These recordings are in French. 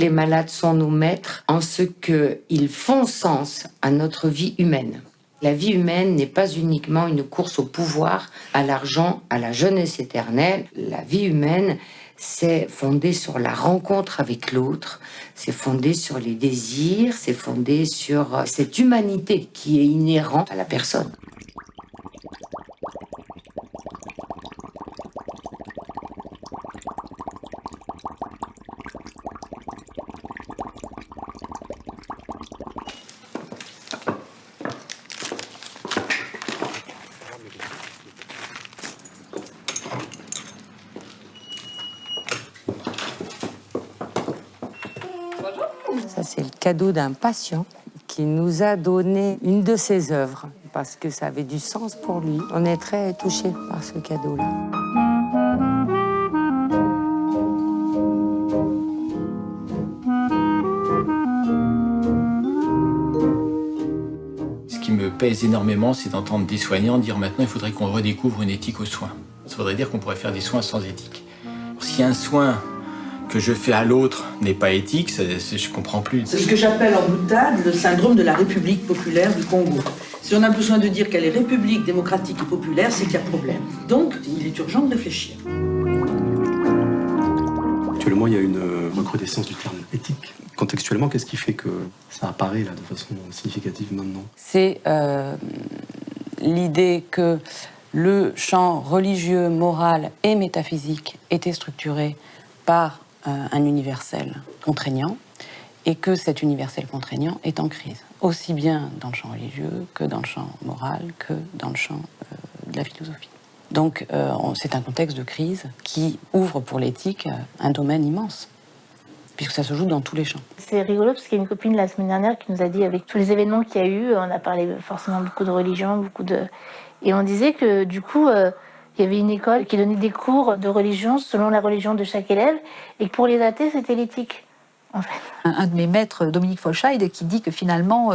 Les malades sont nos maîtres en ce qu'ils font sens à notre vie humaine. La vie humaine n'est pas uniquement une course au pouvoir, à l'argent, à la jeunesse éternelle. La vie humaine, c'est fondé sur la rencontre avec l'autre, c'est fondé sur les désirs, c'est fondé sur cette humanité qui est inhérente à la personne. Ça, c'est le cadeau d'un patient qui nous a donné une de ses œuvres parce que ça avait du sens pour lui. On est très touchés par ce cadeau-là. Ce qui me pèse énormément, c'est d'entendre des soignants dire maintenant il faudrait qu'on redécouvre une éthique aux soins. Ça voudrait dire qu'on pourrait faire des soins sans éthique. Si un soin que je fais à l'autre n'est pas éthique, je comprends plus. C'est ce que j'appelle en boutade le syndrome de la République populaire du Congo. Si on a besoin de dire qu'elle est république, démocratique et populaire, c'est qu'il y a problème. Donc, il est urgent de réfléchir. Actuellement, il y a une recrudescence du terme éthique. Contextuellement, qu'est-ce qui fait que ça apparaît là, de façon significative maintenant ? C'est l'idée que le champ religieux, moral et métaphysique était structuré par un universel contraignant et que cet universel contraignant est en crise, aussi bien dans le champ religieux que dans le champ moral, que dans le champ de la philosophie. Donc c'est un contexte de crise qui ouvre pour l'éthique un domaine immense, puisque ça se joue dans tous les champs. C'est rigolo parce qu'il y a une copine la semaine dernière qui nous a dit, avec tous les événements qu'il y a eu, on a parlé forcément beaucoup de religion, et on disait que du coup, il y avait une école qui donnait des cours de religion selon la religion de chaque élève, et que pour les athées, c'était l'éthique. En fait. Un de mes maîtres, Dominique Folscheid, qui dit que finalement,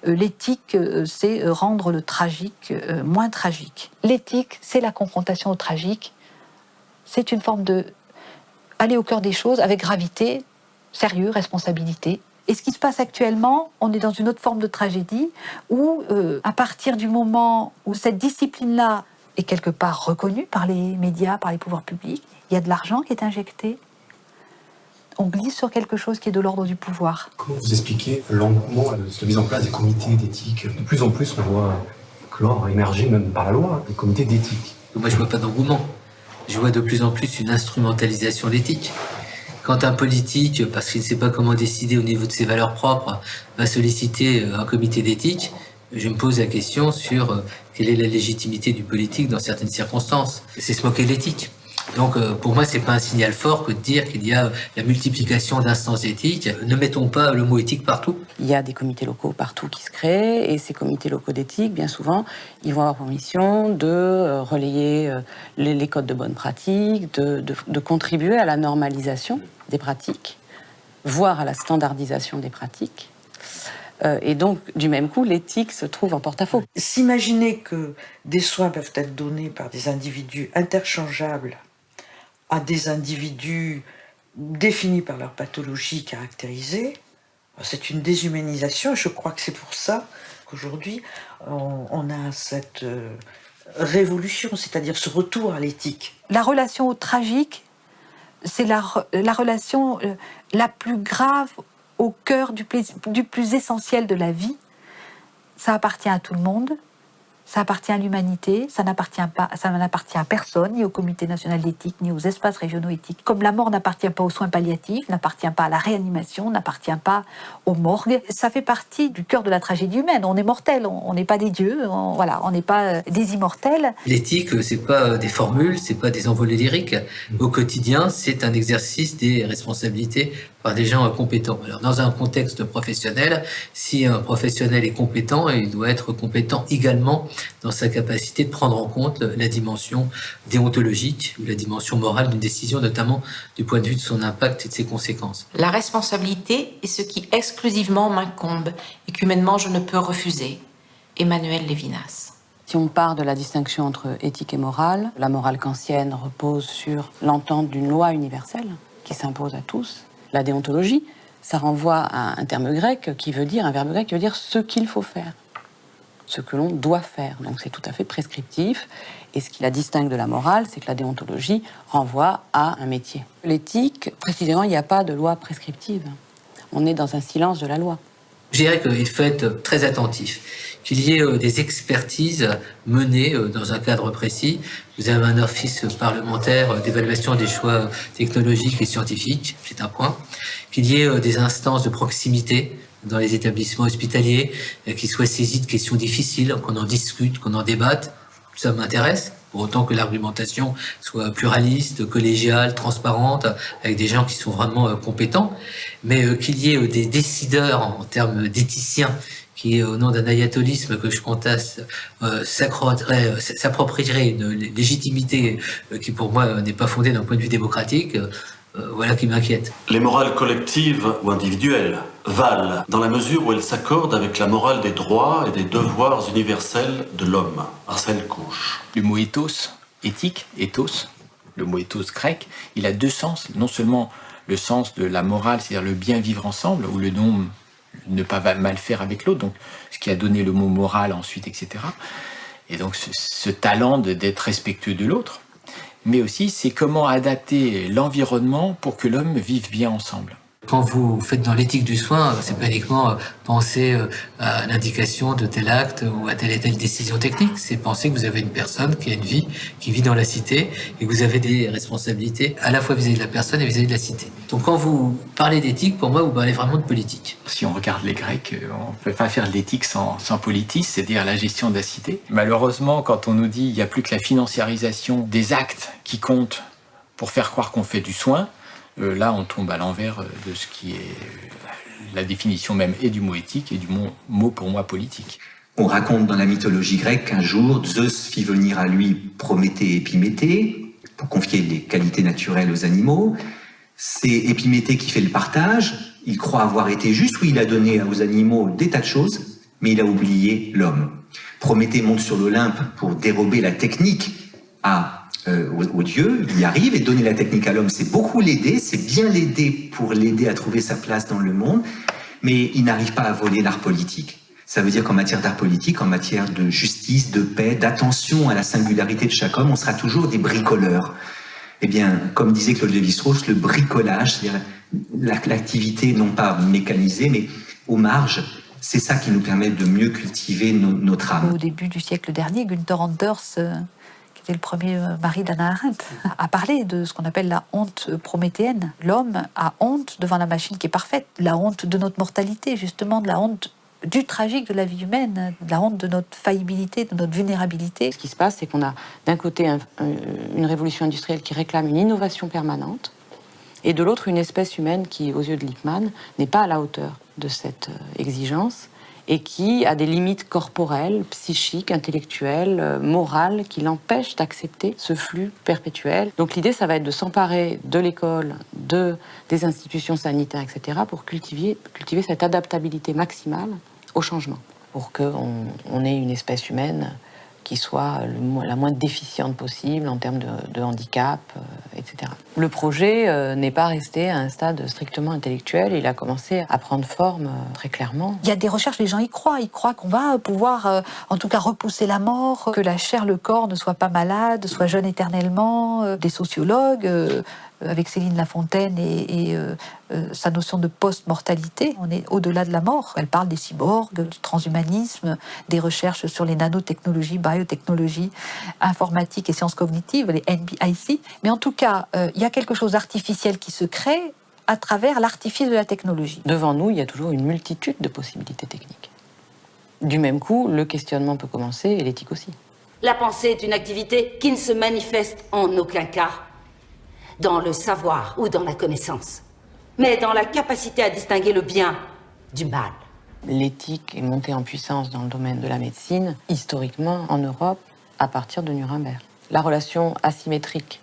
l'éthique, c'est rendre le tragique moins tragique. L'éthique, c'est la confrontation au tragique. C'est une forme de aller au cœur des choses avec gravité, sérieux, responsabilité. Et ce qui se passe actuellement, on est dans une autre forme de tragédie où, à partir du moment où cette discipline-là est quelque part reconnue par les médias, par les pouvoirs publics, il y a de l'argent qui est injecté. On glisse sur quelque chose qui est de l'ordre du pouvoir. Comment vous expliquez l'engouement de cette mise en place des comités d'éthique ? De plus en plus, on voit clore, émerger même par la loi, des comités d'éthique. Moi, je vois pas d'engouement. Je vois de plus en plus une instrumentalisation de l'éthique. Quand un politique, parce qu'il ne sait pas comment décider au niveau de ses valeurs propres, va solliciter un comité d'éthique, je me pose la question sur quelle est la légitimité du politique dans certaines circonstances. C'est se moquer de l'éthique. Donc pour moi, c'est pas un signal fort que de dire qu'il y a la multiplication d'instances éthiques. Ne mettons pas le mot éthique partout. Il y a des comités locaux partout qui se créent, et ces comités locaux d'éthique, bien souvent, ils vont avoir pour mission de relayer les codes de bonne pratique, de contribuer à la normalisation des pratiques, voire à la standardisation des pratiques. Et donc, du même coup, l'éthique se trouve en porte-à-faux. S'imaginer que des soins peuvent être donnés par des individus interchangeables à des individus définis par leur pathologie caractérisée, c'est une déshumanisation. Je crois que c'est pour ça qu'aujourd'hui, on a cette révolution, c'est-à-dire ce retour à l'éthique. La relation au tragique, c'est la relation la plus grave au cœur du plus essentiel de la vie. Ça appartient à tout le monde, ça appartient à l'humanité, ça n'appartient à personne, ni au Comité national d'éthique, ni aux espaces régionaux éthiques. Comme la mort n'appartient pas aux soins palliatifs, n'appartient pas à la réanimation, n'appartient pas aux morgues, ça fait partie du cœur de la tragédie humaine. On est mortels, on n'est pas des dieux, on n'est pas des immortels. L'éthique, c'est pas des formules, c'est pas des envolées lyriques. Au quotidien, c'est un exercice des responsabilités par des gens compétents. Alors, dans un contexte professionnel, si un professionnel est compétent, il doit être compétent également dans sa capacité de prendre en compte la dimension déontologique ou la dimension morale d'une décision, notamment du point de vue de son impact et de ses conséquences. La responsabilité est ce qui exclusivement m'incombe et qu'humainement je ne peux refuser. Emmanuel Lévinas. Si on part de la distinction entre éthique et morale, la morale kantienne repose sur l'entente d'une loi universelle qui s'impose à tous. La déontologie ça renvoie à un verbe grec qui veut dire ce qu'il faut faire, ce que l'on doit faire. Donc c'est tout à fait prescriptif. Et ce qui la distingue de la morale, c'est que la déontologie renvoie à un métier. L'éthique, précisément, il n'y a pas de loi prescriptive. On est dans un silence de la loi. Je dirais qu'il faut être très attentif, qu'il y ait des expertises menées dans un cadre précis. Vous avez un office parlementaire d'évaluation des choix technologiques et scientifiques, c'est un point. Qu'il y ait des instances de proximité dans les établissements hospitaliers, qui soient saisies de questions difficiles, qu'on en discute, qu'on en débatte. Ça m'intéresse, pour autant que l'argumentation soit pluraliste, collégiale, transparente, avec des gens qui sont vraiment compétents, mais qu'il y ait des décideurs en termes d'éthiciens qui, au nom d'un ayatolisme que je conteste, s'approprieraient une légitimité qui, pour moi, n'est pas fondée d'un point de vue démocratique. Voilà qui m'inquiète. Les morales collectives ou individuelles valent dans la mesure où elles s'accordent avec la morale des droits et des devoirs universels de l'homme. Marcel Cauche. Le mot ethos, éthique, ethos, le mot ethos grec, il a deux sens. Non seulement le sens de la morale, c'est-à-dire le bien vivre ensemble, ou le non, ne pas mal faire avec l'autre, donc ce qui a donné le mot moral ensuite, etc. Et donc ce talent d'être respectueux de l'autre. Mais aussi, c'est comment adapter l'environnement pour que l'homme vive bien ensemble. Quand vous faites dans l'éthique du soin, c'est pas uniquement penser à l'indication de tel acte ou à telle et telle décision technique, c'est penser que vous avez une personne qui a une vie, qui vit dans la cité, et que vous avez des responsabilités à la fois vis-à-vis de la personne et vis-à-vis de la cité. Donc quand vous parlez d'éthique, pour moi, vous parlez vraiment de politique. Si on regarde les Grecs, on ne peut pas faire de l'éthique sans politis, c'est-à-dire la gestion de la cité. Malheureusement, quand on nous dit qu'il n'y a plus que la financiarisation des actes qui comptent pour faire croire qu'on fait du soin, là, on tombe à l'envers de ce qui est la définition même et du mot éthique et du mot pour moi politique. On raconte dans la mythologie grecque qu'un jour, Zeus fit venir à lui Prométhée et Épiméthée pour confier les qualités naturelles aux animaux. C'est Épiméthée qui fait le partage. Il croit avoir été juste, oui, il a donné aux animaux des tas de choses, mais il a oublié l'homme. Prométhée monte sur l'Olympe pour dérober la technique au Dieu, il y arrive, et donner la technique à l'homme, c'est beaucoup l'aider, c'est bien l'aider pour l'aider à trouver sa place dans le monde, mais il n'arrive pas à voler l'art politique. Ça veut dire qu'en matière d'art politique, en matière de justice, de paix, d'attention à la singularité de chaque homme, on sera toujours des bricoleurs. Eh bien, comme disait Claude Lévi-Strauss, le bricolage, c'est-à-dire l'activité non pas mécanisée, mais aux marges, c'est ça qui nous permet de mieux cultiver notre âme. Au début du siècle dernier, Günther Anders, qui était le premier mari d'Hannah Arendt, a parlé de ce qu'on appelle la honte prométhéenne. L'homme a honte devant la machine qui est parfaite, la honte de notre mortalité, justement, de la honte du tragique de la vie humaine, de la honte de notre faillibilité, de notre vulnérabilité. Ce qui se passe, c'est qu'on a d'un côté une révolution industrielle qui réclame une innovation permanente, et de l'autre une espèce humaine qui, aux yeux de Lippmann, n'est pas à la hauteur de cette exigence, et qui a des limites corporelles, psychiques, intellectuelles, morales, qui l'empêchent d'accepter ce flux perpétuel. Donc l'idée, ça va être de s'emparer de l'école, des institutions sanitaires, etc., pour cultiver cette adaptabilité maximale au changement, pour qu'on ait une espèce humaine qui soit la moins déficiente possible en termes de handicap, etc. Le projet n'est pas resté à un stade strictement intellectuel, il a commencé à prendre forme très clairement. Il y a des recherches, les gens y croient qu'on va pouvoir, en tout cas, repousser la mort, que la chair, le corps ne soit pas malade, soit jeune éternellement. Des sociologues, avec Céline Lafontaine et sa notion de post-mortalité, on est au-delà de la mort. Elle parle des cyborgs, du transhumanisme, des recherches sur les nanotechnologies, biotechnologies, informatique et sciences cognitives, les NBIC. Mais en tout cas, il y a quelque chose d'artificiel qui se crée à travers l'artifice de la technologie. Devant nous, il y a toujours une multitude de possibilités techniques. Du même coup, le questionnement peut commencer et l'éthique aussi. La pensée est une activité qui ne se manifeste en aucun cas dans le savoir ou dans la connaissance, mais dans la capacité à distinguer le bien du mal. L'éthique est montée en puissance dans le domaine de la médecine, historiquement en Europe, à partir de Nuremberg. La relation asymétrique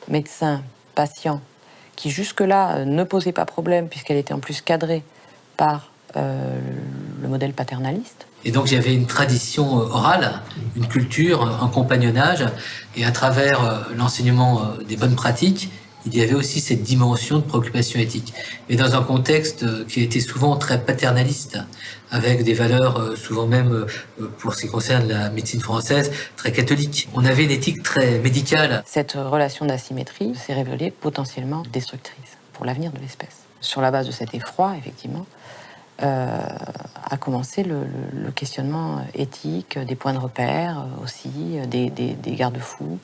médecin-patient, qui jusque-là ne posait pas problème, puisqu'elle était en plus cadrée par le modèle paternaliste. Et donc il y avait une tradition orale, une culture, un compagnonnage, et à travers l'enseignement des bonnes pratiques, il y avait aussi cette dimension de préoccupation éthique. Mais dans un contexte qui était souvent très paternaliste, avec des valeurs souvent même, pour ce qui concerne la médecine française, très catholiques. On avait une éthique très médicale. Cette relation d'asymétrie s'est révélée potentiellement destructrice pour l'avenir de l'espèce. Sur la base de cet effroi, effectivement, a commencé le questionnement éthique, des points de repère aussi, des garde-fous,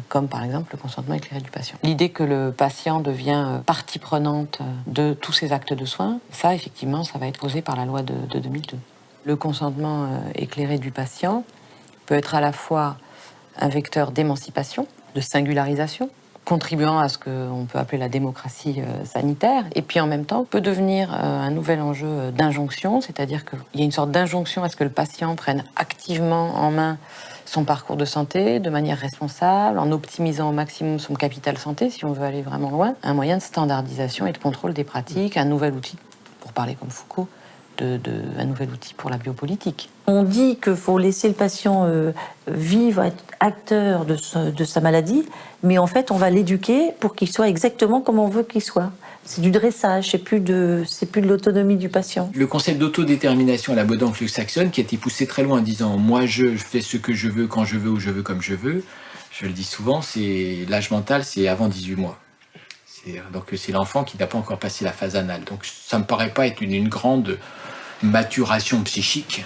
comme par exemple le consentement éclairé du patient. L'idée que le patient devient partie prenante de tous ces actes de soins, ça effectivement, ça va être posé par la loi de 2002. Le consentement éclairé du patient peut être à la fois un vecteur d'émancipation, de singularisation, contribuant à ce qu'on peut appeler la démocratie sanitaire, et puis en même temps peut devenir un nouvel enjeu d'injonction, c'est-à-dire qu'il y a une sorte d'injonction à ce que le patient prenne activement en main son parcours de santé de manière responsable, en optimisant au maximum son capital santé, si on veut aller vraiment loin, un moyen de standardisation et de contrôle des pratiques, un nouvel outil, pour parler comme Foucault, un nouvel outil pour la biopolitique. On dit qu'il faut laisser le patient vivre, être acteur de sa maladie, mais en fait, on va l'éduquer pour qu'il soit exactement comme on veut qu'il soit. C'est du dressage, c'est plus de l'autonomie du patient. Le concept d'autodétermination à la mode anglo-saxonne qui a été poussé très loin en disant « moi je fais ce que je veux, quand je veux, où je veux, comme je veux », je le dis souvent, c'est l'âge mental, c'est avant 18 mois. Donc c'est l'enfant qui n'a pas encore passé la phase anale. Donc ça me paraît pas être une grande maturation psychique.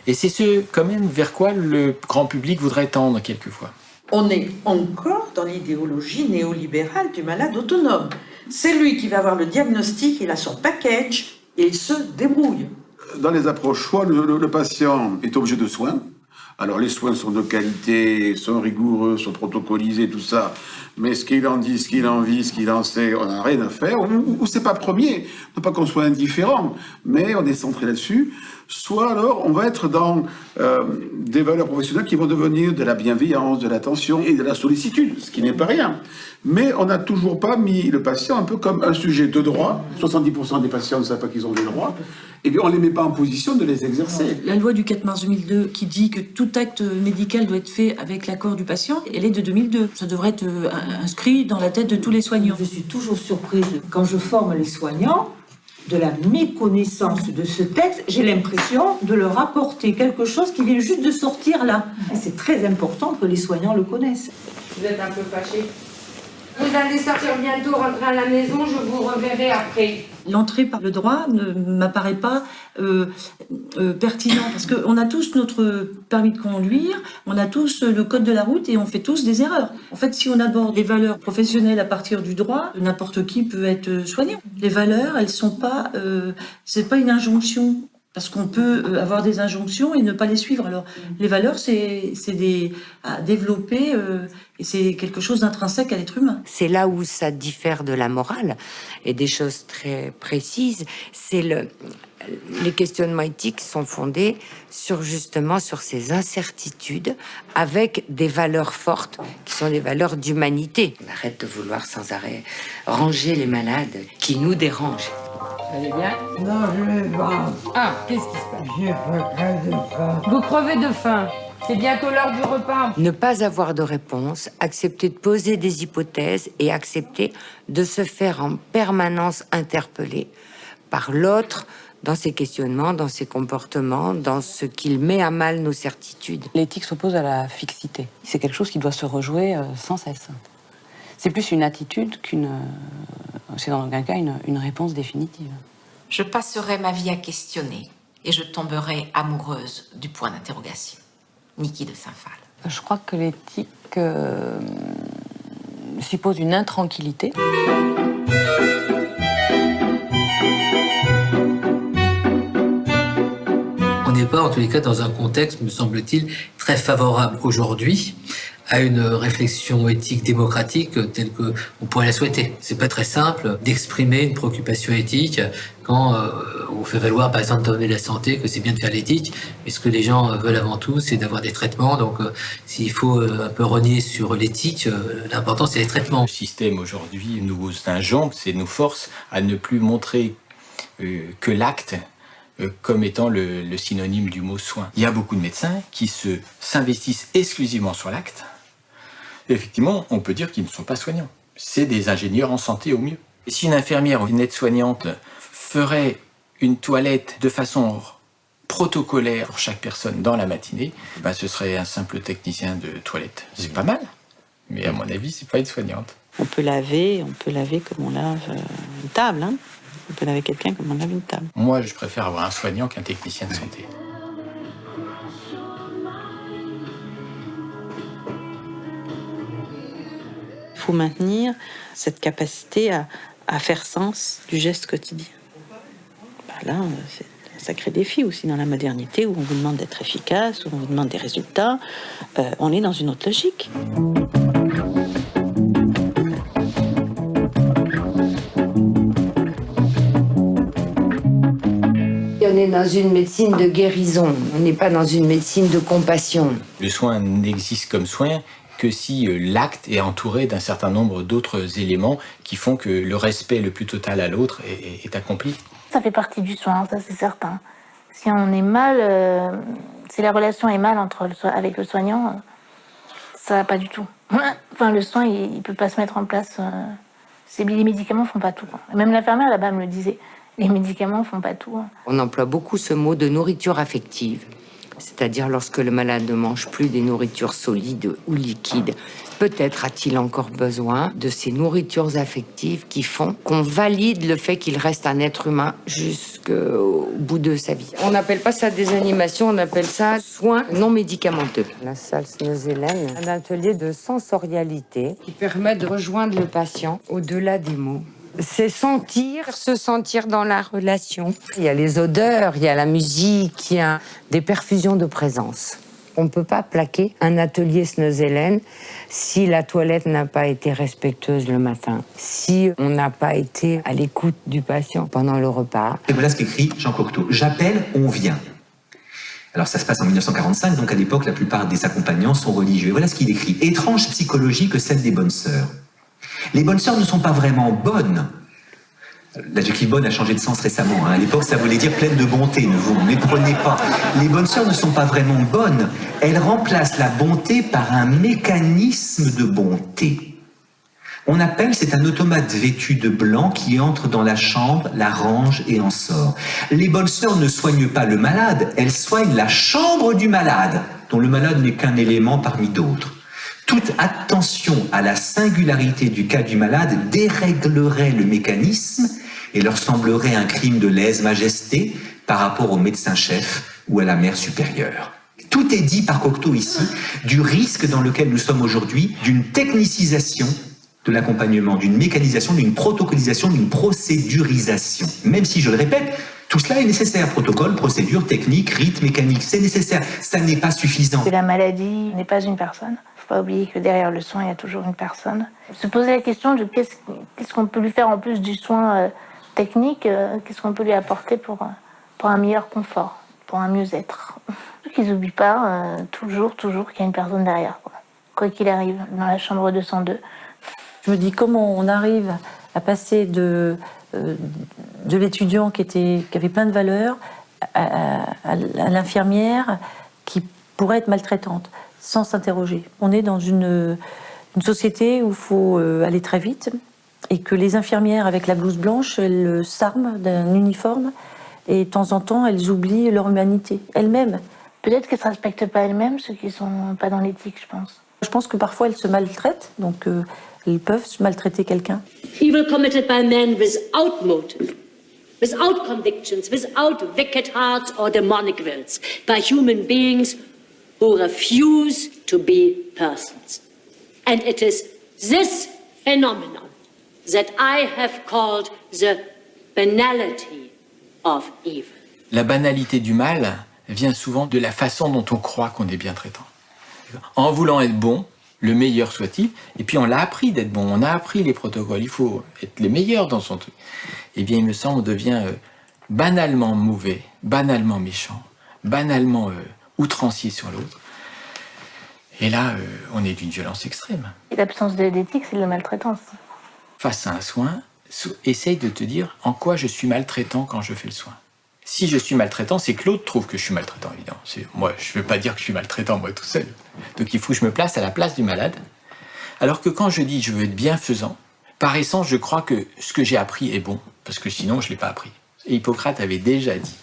Et c'est ce quand même vers quoi le grand public voudrait tendre quelquefois. On est encore dans l'idéologie néolibérale du malade autonome. C'est lui qui va avoir le diagnostic, il a son package et il se débrouille. Dans les approches choix, le patient est objet de soins. Alors les soins sont de qualité, sont rigoureux, sont protocolisés, tout ça. Mais ce qu'il en dit, ce qu'il en vit, ce qu'il en sait, on n'a rien à faire. Ou c'est pas premier, non pas qu'on soit indifférent, mais on est centré là-dessus. Soit alors on va être dans des valeurs professionnelles qui vont devenir de la bienveillance, de l'attention et de la sollicitude, ce qui n'est pas rien. Mais on n'a toujours pas mis le patient un peu comme un sujet de droit. 70% des patients ne savent pas qu'ils ont des droits. Et bien on ne les met pas en position de les exercer. La loi du 4 mars 2002 qui dit que tout acte médical doit être fait avec l'accord du patient, elle est de 2002. Ça devrait être inscrit dans la tête de tous les soignants. Je suis toujours surprise quand je forme les soignants de la méconnaissance de ce texte. J'ai l'impression de leur apporter quelque chose qui vient juste de sortir là. Et c'est très important que les soignants le connaissent. Vous êtes un peu fâché. Vous allez sortir bientôt, rentrer à la maison, je vous reverrai après. L'entrée par le droit ne m'apparaît pas pertinent parce qu'on a tous notre permis de conduire, on a tous le code de la route et on fait tous des erreurs. En fait, si on aborde les valeurs professionnelles à partir du droit, n'importe qui peut être soignant. Les valeurs, elles sont pas, c'est pas une injonction. Parce qu'on peut avoir des injonctions et ne pas les suivre. Alors, les valeurs, c'est à développer et c'est quelque chose d'intrinsèque à l'être humain. C'est là où ça diffère de la morale et des choses très précises. Les questionnements éthiques sont fondés justement sur ces incertitudes avec des valeurs fortes qui sont des valeurs d'humanité. On arrête de vouloir sans arrêt ranger les malades qui nous dérangent. Vous allez bien? Non, je vais pas. Ah, qu'est-ce qui se passe? J'ai crevé de faim. Vous crevez de faim. C'est bientôt l'heure du repas. Ne pas avoir de réponse, accepter de poser des hypothèses et accepter de se faire en permanence interpeller par l'autre dans ses questionnements, dans ses comportements, dans ce qu'il met à mal nos certitudes. L'éthique s'oppose à la fixité. C'est quelque chose qui doit se rejouer sans cesse. C'est plus une attitude c'est dans aucun cas une réponse définitive. Je passerai ma vie à questionner et je tomberai amoureuse du point d'interrogation. Niki de Saint-Phal. Je crois que l'éthique suppose une intranquillité. On n'est pas, en tous les cas, dans un contexte, me semble-t-il, très favorable aujourd'hui à une réflexion éthique démocratique telle qu'on pourrait la souhaiter. C'est pas très simple d'exprimer une préoccupation éthique quand on fait valoir, par exemple, dans le domaine de la santé, que c'est bien de faire l'éthique, mais ce que les gens veulent avant tout, c'est d'avoir des traitements. Donc, s'il faut un peu renier sur l'éthique, l'important, c'est les traitements. Le système aujourd'hui nous injoncte, c'est nous force à ne plus montrer que l'acte comme étant le synonyme du mot soin. Il y a beaucoup de médecins qui s'investissent exclusivement sur l'acte. Effectivement, on peut dire qu'ils ne sont pas soignants. C'est des ingénieurs en santé au mieux. Et si une infirmière ou une aide-soignante ferait une toilette de façon protocolaire pour chaque personne dans la matinée, ben ce serait un simple technicien de toilette. C'est pas mal, mais à mon avis, c'est pas une soignante. On peut laver comme on lave une table. Hein. On peut laver quelqu'un comme on lave une table. Moi, je préfère avoir un soignant qu'un technicien de santé. Il faut maintenir cette capacité à faire sens du geste quotidien. Là, c'est un sacré défi aussi dans la modernité où on vous demande d'être efficace, où on vous demande des résultats. On est dans une autre logique. On est dans une médecine de guérison, on n'est pas dans une médecine de compassion. Le soin n'existe comme soin que si l'acte est entouré d'un certain nombre d'autres éléments qui font que le respect le plus total à l'autre est accompli. Ça fait partie du soin, ça c'est certain. Si on est mal, si la relation est mal avec le soignant, ça va pas du tout. Enfin, le soin, il peut pas se mettre en place. Les médicaments font pas tout. Même l'infirmière là-bas me le disait. Les médicaments font pas tout. On emploie beaucoup ce mot de nourriture affective, c'est-à-dire lorsque le malade ne mange plus des nourritures solides ou liquides. Peut-être a-t-il encore besoin de ces nourritures affectives qui font qu'on valide le fait qu'il reste un être humain jusqu'au bout de sa vie. On n'appelle pas ça des animations, on appelle ça soins non médicamenteux. La salle Snezelen, un atelier de sensorialité qui permet de rejoindre le patient au-delà des mots. C'est se sentir dans la relation. Il y a les odeurs, il y a la musique, il y a des perfusions de présence. On ne peut pas plaquer un atelier Snezelen si la toilette n'a pas été respectueuse le matin, si on n'a pas été à l'écoute du patient pendant le repas. Et voilà ce qu'écrit Jean Cocteau. J'appelle, on vient. Alors ça se passe en 1945, donc à l'époque, la plupart des accompagnants sont religieux. Et voilà ce qu'il écrit. Étrange psychologie que celle des bonnes sœurs. Les bonnes sœurs ne sont pas vraiment bonnes. L'adjectif bonne a changé de sens récemment. À l'époque, ça voulait dire pleine de bonté. Ne vous méprenez pas. Les bonnes sœurs ne sont pas vraiment bonnes. Elles remplacent la bonté par un mécanisme de bonté. On appelle, c'est un automate vêtu de blanc qui entre dans la chambre, la range et en sort. Les bonnes sœurs ne soignent pas le malade, elles soignent la chambre du malade, dont le malade n'est qu'un élément parmi d'autres. Toute attention à la singularité du cas du malade déréglerait le mécanisme et leur semblerait un crime de lèse-majesté par rapport au médecin-chef ou à la mère supérieure. Tout est dit par Cocteau ici du risque dans lequel nous sommes aujourd'hui d'une technicisation de l'accompagnement, d'une mécanisation, d'une protocolisation, d'une procédurisation. Même si, je le répète, tout cela est nécessaire. Protocole, procédure, technique, rythme, mécanique, c'est nécessaire. Ça n'est pas suffisant. La maladie n'est pas une personne. Il ne faut pas oublier que derrière le soin, il y a toujours une personne. Se poser la question de qu'est-ce qu'on peut lui faire en plus du soin technique, qu'est-ce qu'on peut lui apporter pour un meilleur confort, pour un mieux-être. Qu'ils n'oublient pas toujours qu'il y a une personne derrière, quoi qu'il arrive, dans la chambre 202. Je me dis comment on arrive à passer de l'étudiant qui avait plein de valeurs à l'infirmière qui pourrait être maltraitante, sans s'interroger. On est dans une société où il faut aller très vite et que les infirmières avec la blouse blanche, elles s'arment d'un uniforme et de temps en temps, elles oublient leur humanité, elles-mêmes. Peut-être qu'elles ne se respectent pas elles-mêmes, ceux qui ne sont pas dans l'éthique, je pense. Je pense que parfois, elles se maltraitent, donc elles peuvent maltraiter quelqu'un. Evil committed by men without motive, without convictions, without wicked hearts or demonic wills, by human beings who refuse to be persons. And it is this phenomenon that I have called the banality of evil. La banalité du mal vient souvent de la façon dont on croit qu'on est bien traitant. En voulant être bon, le meilleur soit-il, et puis on l'a appris d'être bon, on a appris les protocoles, il faut être les meilleurs dans son truc. Eh bien, il me semble, on devient banalement mauvais, banalement méchant, banalement outrancier sur l'autre. Et là, on est d'une violence extrême. L'absence d'éthique, c'est de la maltraitance. Face à un soin, essaye de te dire en quoi je suis maltraitant quand je fais le soin. Si je suis maltraitant, c'est que l'autre trouve que je suis maltraitant, évidemment. Moi, je ne veux pas dire que je suis maltraitant, moi, tout seul. Donc il faut que je me place à la place du malade. Alors que quand je dis je veux être bienfaisant, Par essence, je crois que ce que j'ai appris est bon, parce que sinon, je ne l'ai pas appris. Et Hippocrate avait déjà dit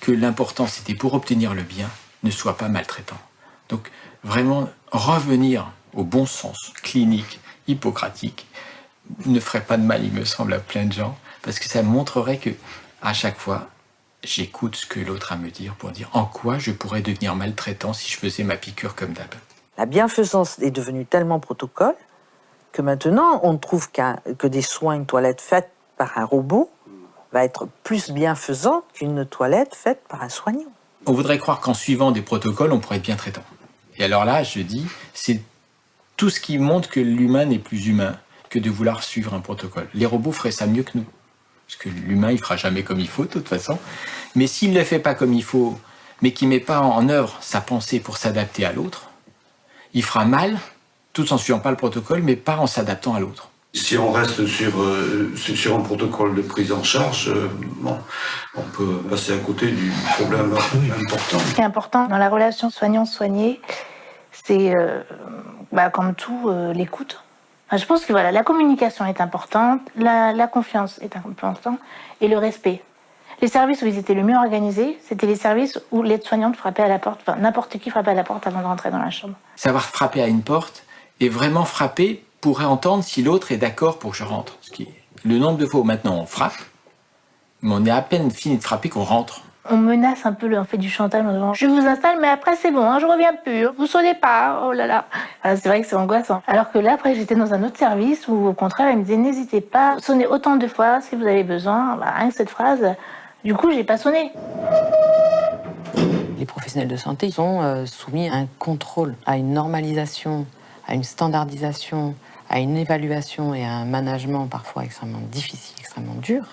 que l'important, c'était pour obtenir le bien, ne sois pas maltraitant. Donc, vraiment, revenir au bon sens clinique, hippocratique, ne ferait pas de mal, il me semble, à plein de gens, parce que ça montrerait que, à chaque fois, j'écoute ce que l'autre a à me dire pour dire en quoi je pourrais devenir maltraitant si je faisais ma piqûre comme d'hab. La bienfaisance est devenue tellement protocole que maintenant, on trouve que des soins, une toilette faite par un robot va être plus bienfaisant qu'une toilette faite par un soignant. On voudrait croire qu'en suivant des protocoles, on pourrait être bien traitant. Et alors là, je dis, c'est tout ce qui montre que l'humain n'est plus humain que de vouloir suivre un protocole. Les robots feraient ça mieux que nous. Parce que l'humain, il fera jamais comme il faut, de toute façon. Mais s'il ne le fait pas comme il faut, mais qu'il ne met pas en œuvre sa pensée pour s'adapter à l'autre, il fera mal, tout en ne suivant pas le protocole, mais pas en s'adaptant à l'autre. Si on reste sur un protocole de prise en charge, on peut passer à côté du problème important. Ce qui est important dans la relation soignant-soigné, c'est, comme tout, l'écoute. Je pense que voilà, la communication est importante, la confiance est importante et le respect. Les services où ils étaient le mieux organisés, c'était les services où l'aide-soignante frappait à la porte, enfin n'importe qui frappait à la porte avant de rentrer dans la chambre. Savoir frapper à une porte et vraiment frapper pour entendre si l'autre est d'accord pour que je rentre. Le nombre de fois où maintenant on frappe, mais on est à peine fini de frapper qu'on rentre. On menace un peu, on fait du chantage en disant « Je vous installe, mais après c'est bon, je reviens plus, vous sonnez pas, oh là là ». C'est vrai que c'est angoissant. Alors que là, après, j'étais dans un autre service où, au contraire, elle me disait « N'hésitez pas, sonnez autant de fois si vous avez besoin ». Rien que cette phrase, du coup, j'ai pas sonné. Les professionnels de santé sont soumis à un contrôle, à une normalisation, à une standardisation, à une évaluation et à un management parfois extrêmement difficile, extrêmement dur,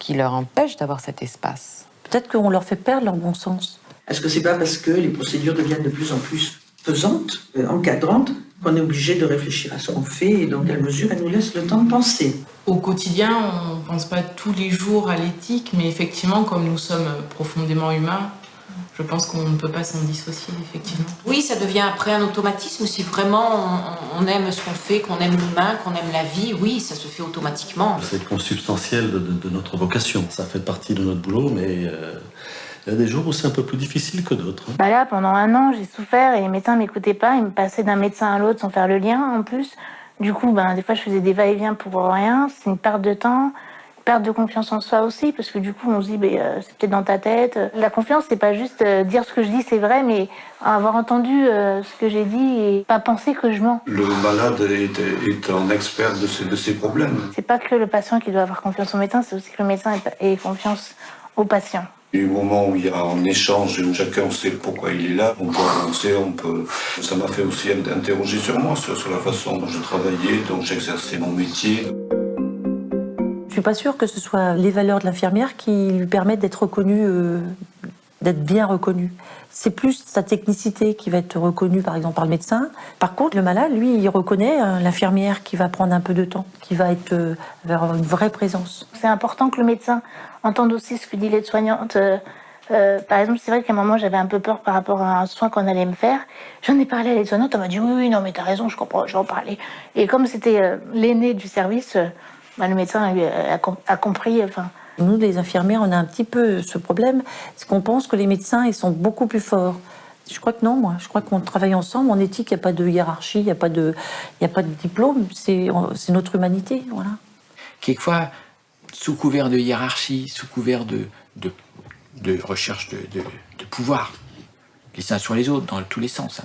qui leur empêche d'avoir cet espace. Peut-être qu'on leur fait perdre leur bon sens. Est-ce que c'est pas parce que les procédures deviennent de plus en plus pesantes, encadrantes, qu'on est obligé de réfléchir à ce qu'on fait et dans quelle mesure elles nous laissent le temps de penser? Au quotidien, on ne pense pas tous les jours à l'éthique, mais effectivement, comme nous sommes profondément humains, je pense qu'on ne peut pas s'en dissocier, effectivement. Oui, ça devient après un automatisme. Si vraiment on aime ce qu'on fait, qu'on aime l'humain, qu'on aime la vie, oui, ça se fait automatiquement. C'est consubstantiel de notre vocation. Ça fait partie de notre boulot, mais il y a des jours où c'est un peu plus difficile que d'autres. Là, pendant 1 an, j'ai souffert et les médecins ne m'écoutaient pas. Ils me passaient d'un médecin à l'autre sans faire le lien, en plus. Du coup, des fois, je faisais des va-et-vient pour rien. C'est une perte de temps. Perte de confiance en soi aussi, parce que du coup, on se dit, c'est peut-être dans ta tête. La confiance, c'est pas juste dire ce que je dis, c'est vrai, mais avoir entendu ce que j'ai dit et pas penser que je mens. Le malade est un expert de ses problèmes. C'est pas que le patient qui doit avoir confiance au médecin, c'est aussi que le médecin ait confiance au patient. Il y a eu un moment où il y a un échange où chacun sait pourquoi il est là, on peut avancer, Ça m'a fait aussi interroger sur moi, sur la façon dont je travaillais, dont j'exerçais mon métier. Je suis pas sûre que ce soit les valeurs de l'infirmière qui lui permettent d'être reconnue, d'être bien reconnue. C'est plus sa technicité qui va être reconnue, par exemple, par le médecin. Par contre, le malade, lui, il reconnaît l'infirmière qui va prendre un peu de temps, qui va avoir une vraie présence. C'est important que le médecin entende aussi ce que dit l'aide-soignante. Par exemple, c'est vrai qu'à un moment, j'avais un peu peur par rapport à un soin qu'on allait me faire. J'en ai parlé à l'aide-soignante, elle m'a dit oui, non, mais t'as raison, je comprends, je vais en parler. Et comme c'était l'aîné du service, le médecin a compris. Nous, les infirmières, on a un petit peu ce problème, c'est qu'on pense que les médecins, ils sont beaucoup plus forts. Je crois que non, moi. Je crois qu'on travaille ensemble. En éthique, il n'y a pas de hiérarchie, il n'y a pas de diplôme. C'est notre humanité, voilà. Quelquefois, sous couvert de hiérarchie, sous couvert de recherche de pouvoir, les uns sur les autres, dans tous les sens,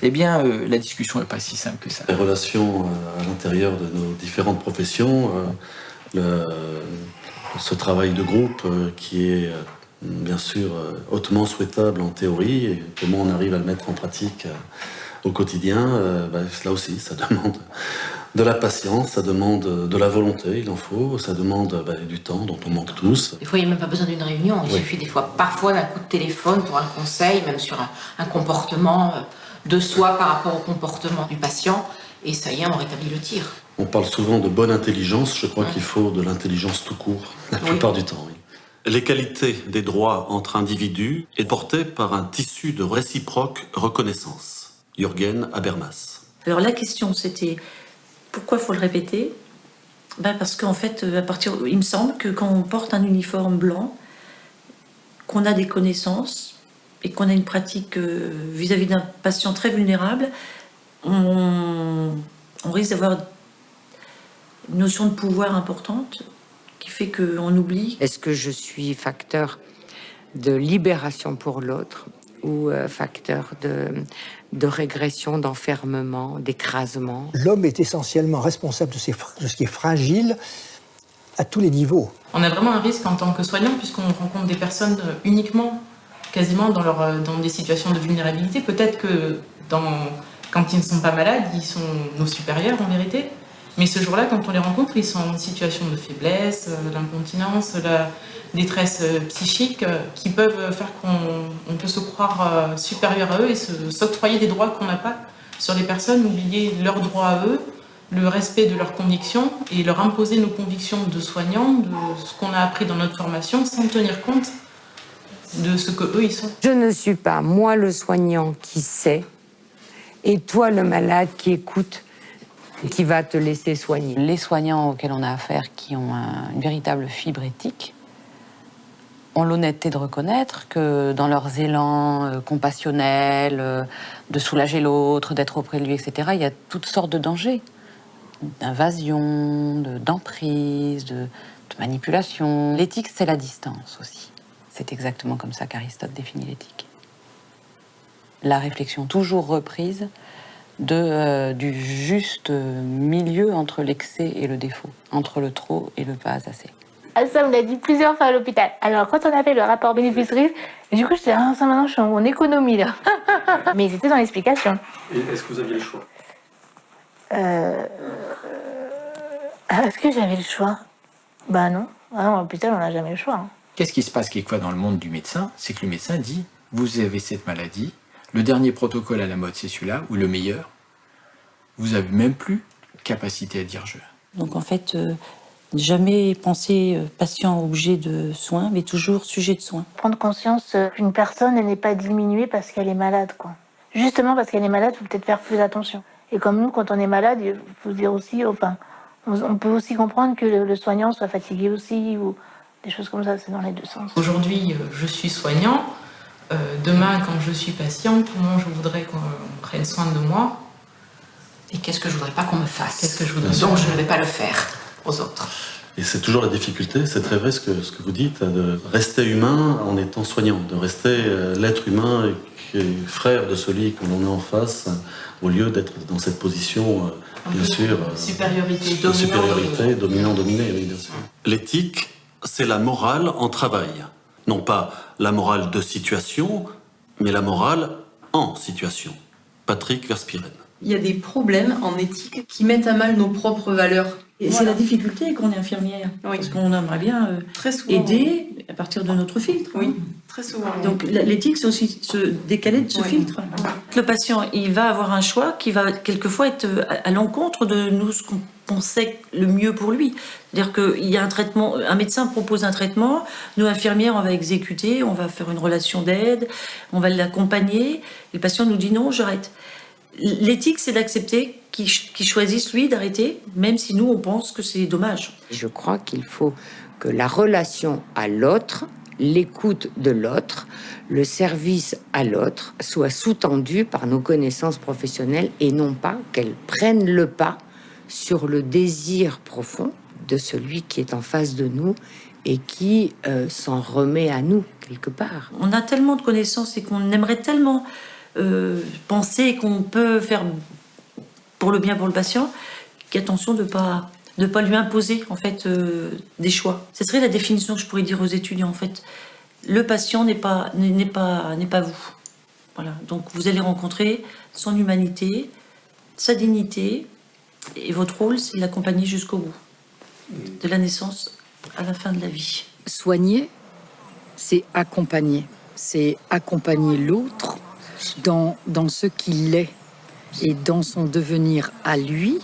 eh bien, la discussion n'est pas si simple que ça. Les relations à l'intérieur de nos différentes professions, ce travail de groupe qui est bien sûr hautement souhaitable en théorie, et comment on arrive à le mettre en pratique au quotidien, là aussi, ça demande de la patience, ça demande de la volonté, il en faut, ça demande du temps dont on manque tous. Des fois, il n'y a même pas besoin d'une réunion, il suffit parfois d'un coup de téléphone pour un conseil, même sur un comportement de soi par rapport au comportement du patient, et ça y est, on rétablit le tir. On parle souvent de bonne intelligence, je crois qu'il faut de l'intelligence tout court, la plupart du temps. Oui. L'égalité des droits entre individus est portée par un tissu de réciproque reconnaissance. Jürgen Habermas. Alors la question, c'était Pourquoi il faut le répéter? Parce qu'en fait, il me semble que quand on porte un uniforme blanc, qu'on a des connaissances et qu'on a une pratique vis-à-vis d'un patient très vulnérable, on risque d'avoir une notion de pouvoir importante qui fait qu'on oublie. Est-ce que je suis facteur de libération pour l'autre ou facteur de régression, d'enfermement, d'écrasement? L'homme est essentiellement responsable de ce qui est fragile à tous les niveaux. On a vraiment un risque en tant que soignant, puisqu'on rencontre des personnes uniquement, quasiment dans des situations de vulnérabilité. Peut-être que quand ils ne sont pas malades, ils sont nos supérieurs en vérité. Mais ce jour-là, quand on les rencontre, ils sont en situation de faiblesse, l'incontinence, la détresse psychique, qui peuvent faire qu'on peut se croire supérieur à eux et s'octroyer des droits qu'on n'a pas sur les personnes, oublier leurs droits à eux, le respect de leurs convictions et leur imposer nos convictions de soignants, de ce qu'on a appris dans notre formation, sans tenir compte de ce qu'eux, ils sont. Je ne suis pas, moi, le soignant qui sait, et toi, le malade qui écoute, qui va te laisser soigner. Les soignants auxquels on a affaire, qui ont une véritable fibre éthique, ont l'honnêteté de reconnaître que dans leurs élans compassionnels, de soulager l'autre, d'être auprès de lui, etc., il y a toutes sortes de dangers. D'invasion, d'emprise, de manipulation. L'éthique, c'est la distance aussi. C'est exactement comme ça qu'Aristote définit l'éthique. La réflexion toujours reprise du juste milieu entre l'excès et le défaut, entre le trop et le pas assez. Ça, on l'a dit plusieurs fois à l'hôpital. Alors, quand on a fait le rapport bénéfice-risque, du coup, j'étais ça maintenant, je suis en économie, là. Mais c'était dans l'explication. Et est-ce que vous aviez le choix? Est-ce que j'avais le choix? Bah non. Ah non, à l'hôpital, on n'a jamais le choix. Hein. Qu'est-ce qui se passe quelquefois dans le monde du médecin? C'est que le médecin dit, vous avez cette maladie, le dernier protocole à la mode, c'est celui-là, ou le meilleur. Vous n'avez même plus capacité à dire je. Donc en fait, jamais penser patient objet de soins, mais toujours sujet de soins. Prendre conscience qu'une personne, elle n'est pas diminuée parce qu'elle est malade, quoi. Justement parce qu'elle est malade, il faut peut-être faire plus attention. Et comme nous, quand on est malade, il faut dire aussi, enfin, on peut aussi comprendre que le soignant soit fatigué aussi, ou des choses comme ça, c'est dans les deux sens. Aujourd'hui, je suis soignant. Demain, quand je suis patiente, comment je voudrais qu'on prenne soin de moi? Et qu'est-ce que je voudrais pas qu'on me fasse? Qu'est-ce que je voudrais Donc je ne vais pas le faire aux autres. Et c'est toujours la difficulté, c'est très vrai ce que vous dites, de rester humain en étant soignant, de rester l'être humain qui est frère de celui que l'on a en face, au lieu d'être dans cette position, bien sûr, supériorité, dominant-dominé, oui, bien sûr. L'éthique, c'est la morale en travail. Non pas la morale de situation, mais la morale en situation. Patrick Verspieren. Il y a des problèmes en éthique qui mettent à mal nos propres valeurs. Et c'est la difficulté qu'on est infirmière. Oui. Parce qu'on aimerait bien aider à partir de notre filtre. Oui, très souvent. Donc l'éthique, c'est aussi se décaler de ce filtre. Le patient, il va avoir un choix qui va quelquefois être à l'encontre de nous, ce qu'on pensait le mieux pour lui. C'est-à-dire qu'il y a un traitement, un médecin propose un traitement, nous, infirmières, on va exécuter, on va faire une relation d'aide, on va l'accompagner, et le patient nous dit non, j'arrête. L'éthique, c'est d'accepter qu'il choisisse, lui, d'arrêter, même si nous, on pense que c'est dommage. Je crois qu'il faut que la relation à l'autre, l'écoute de l'autre, le service à l'autre, soit sous-tendu par nos connaissances professionnelles et non pas qu'elles prennent le pas sur le désir profond de celui qui est en face de nous et qui s'en remet à nous, quelque part. On a tellement de connaissances et qu'on aimerait tellement penser qu'on peut faire pour le bien pour le patient, qu'attention de pas lui imposer en fait des choix. Ce serait la définition que je pourrais dire aux étudiants en fait. Le patient n'est pas vous. Voilà. Donc vous allez rencontrer son humanité, sa dignité, et votre rôle c'est de l'accompagner jusqu'au bout, de la naissance à la fin de la vie. Soigner, c'est accompagner l'autre dans ce qu'il est et dans son devenir à lui,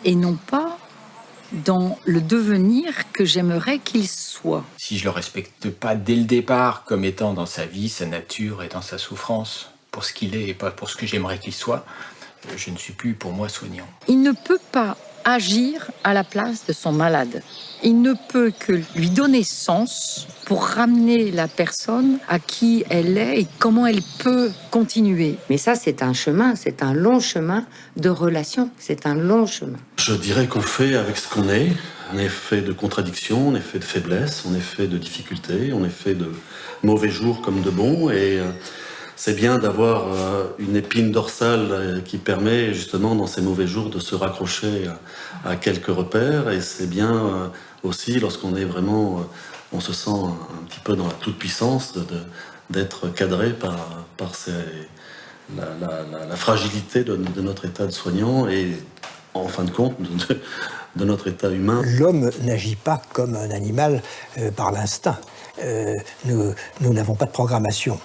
et non pas dans le devenir que j'aimerais qu'il soit. Si je le respecte pas dès le départ comme étant dans sa vie, sa nature et dans sa souffrance, pour ce qu'il est et pas pour ce que j'aimerais qu'il soit, je ne suis plus pour moi soignant. Il ne peut pas agir à la place de son malade. Il ne peut que lui donner sens pour ramener la personne à qui elle est et comment elle peut continuer. Mais ça, c'est un chemin, c'est un long chemin de relation, c'est un long chemin. Je dirais qu'on fait avec ce qu'on est. On est fait de contradictions, on est fait de faiblesses, on est fait de difficultés, on est fait de mauvais jours comme de bons. Et c'est bien d'avoir une épine dorsale qui permet justement dans ces mauvais jours de se raccrocher à quelques repères. Et c'est bien aussi lorsqu'on est vraiment, on se sent un petit peu dans la toute-puissance d'être cadré par la fragilité de notre état de soignant et en fin de compte de notre état humain. L'homme n'agit pas comme un animal par l'instinct. Nous n'avons pas de programmation.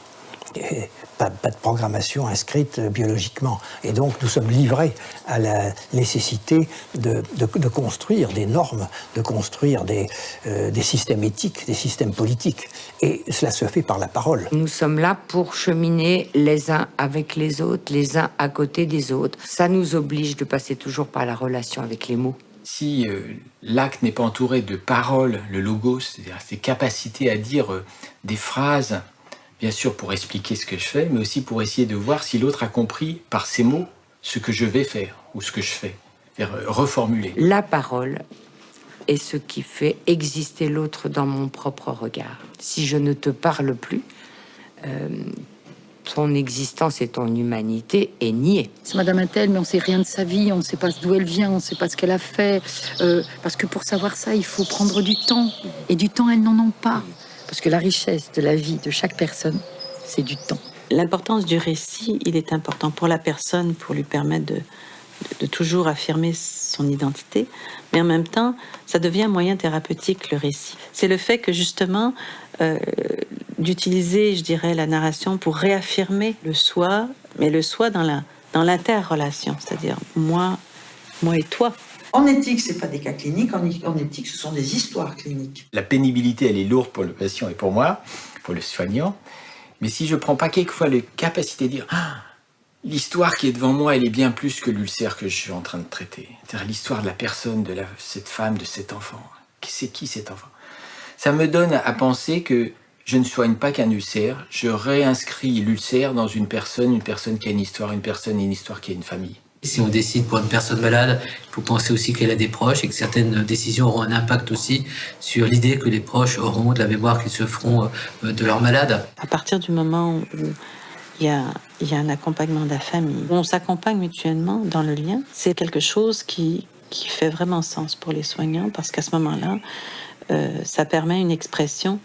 Pas de programmation inscrite biologiquement. Et donc nous sommes livrés à la nécessité de construire des normes, de construire des systèmes éthiques, des systèmes politiques. Et cela se fait par la parole. Nous sommes là pour cheminer les uns avec les autres, les uns à côté des autres. Ça nous oblige de passer toujours par la relation avec les mots. Si l'acte n'est pas entouré de paroles, le logos, c'est-à-dire ses capacités à dire des phrases, bien sûr pour expliquer ce que je fais, mais aussi pour essayer de voir si l'autre a compris par ces mots ce que je vais faire ou ce que je fais, c'est-à-dire reformuler. La parole est ce qui fait exister l'autre dans mon propre regard. Si je ne te parle plus, ton existence et ton humanité est niée. C'est Madame Intel, mais on ne sait rien de sa vie, on ne sait pas d'où elle vient, on ne sait pas ce qu'elle a fait. Parce que pour savoir ça, il faut prendre du temps. Et du temps, elles n'en ont pas. Parce que la richesse de la vie de chaque personne, c'est du temps. L'importance du récit, il est important pour la personne, pour lui permettre de toujours affirmer son identité. Mais en même temps, ça devient un moyen thérapeutique, le récit. C'est le fait que justement, d'utiliser, je dirais, la narration pour réaffirmer le soi, mais le soi dans l'interrelation, c'est-à-dire moi et toi. En éthique, c'est pas des cas cliniques, en éthique, ce sont des histoires cliniques. La pénibilité, elle est lourde pour le patient et pour moi, pour le soignant. Mais si je prends pas quelquefois la capacité de dire l'histoire qui est devant moi, elle est bien plus que l'ulcère que je suis en train de traiter. C'est-à-dire l'histoire de la personne, de cette femme, de cet enfant. C'est qui cet enfant? Ça me donne à penser que je ne soigne pas qu'un ulcère, je réinscris l'ulcère dans une personne qui a une histoire qui a une famille. Si on décide pour une personne malade, il faut penser aussi qu'elle a des proches et que certaines décisions auront un impact aussi sur l'idée que les proches auront de la mémoire qu'ils se feront de leur malade. À partir du moment où il y a un accompagnement de la famille, où on s'accompagne mutuellement dans le lien, c'est quelque chose qui fait vraiment sens pour les soignants parce qu'à ce moment-là, ça permet une expression,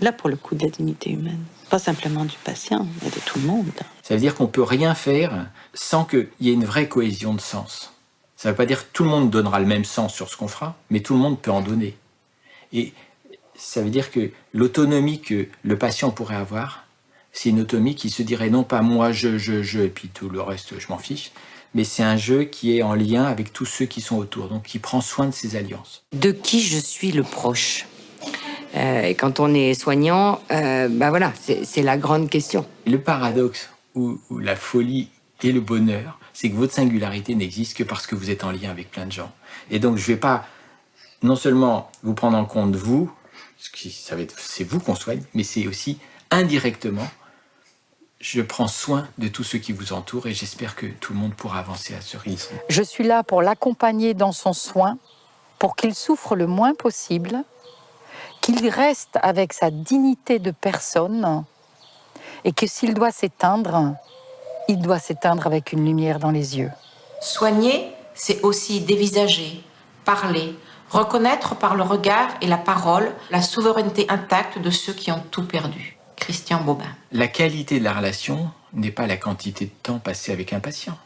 là pour le coup, de la dignité humaine. Pas simplement du patient, mais de tout le monde. Ça veut dire qu'on ne peut rien faire sans qu'il y ait une vraie cohésion de sens. Ça ne veut pas dire que tout le monde donnera le même sens sur ce qu'on fera, mais tout le monde peut en donner. Et ça veut dire que l'autonomie que le patient pourrait avoir, c'est une autonomie qui se dirait non pas moi, je, et puis tout le reste, je m'en fiche, mais c'est un jeu qui est en lien avec tous ceux qui sont autour, donc qui prend soin de ses alliances. De qui je suis le proche? Et quand on est soignant, voilà, c'est la grande question. Le paradoxe ou la folie et le bonheur, c'est que votre singularité n'existe que parce que vous êtes en lien avec plein de gens. Et donc, je ne vais pas non seulement vous prendre en compte vous, c'est vous qu'on soigne, mais c'est aussi indirectement, je prends soin de tous ceux qui vous entourent et j'espère que tout le monde pourra avancer à ce rythme. Je suis là pour l'accompagner dans son soin, pour qu'il souffre le moins possible, qu'il reste avec sa dignité de personne et que s'il doit s'éteindre, il doit s'éteindre avec une lumière dans les yeux. Soigner, c'est aussi dévisager, parler, reconnaître par le regard et la parole la souveraineté intacte de ceux qui ont tout perdu. Christian Bobin. La qualité de la relation n'est pas la quantité de temps passé avec un patient.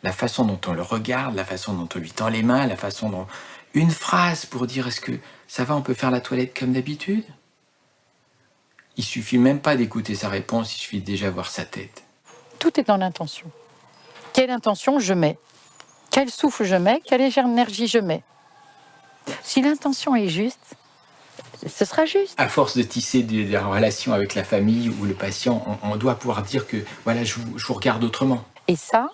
La façon dont on le regarde, la façon dont on lui tend les mains, la façon dont... Une phrase pour dire est-ce que ça va, on peut faire la toilette comme d'habitude? Il suffit même pas d'écouter sa réponse, il suffit déjà voir sa tête. Tout est dans l'intention. Quelle intention je mets? Quel souffle je mets? Quelle énergie je mets? Si l'intention est juste, ce sera juste. À force de tisser des relations avec la famille ou le patient, on doit pouvoir dire que voilà, je vous regarde autrement. Et ça,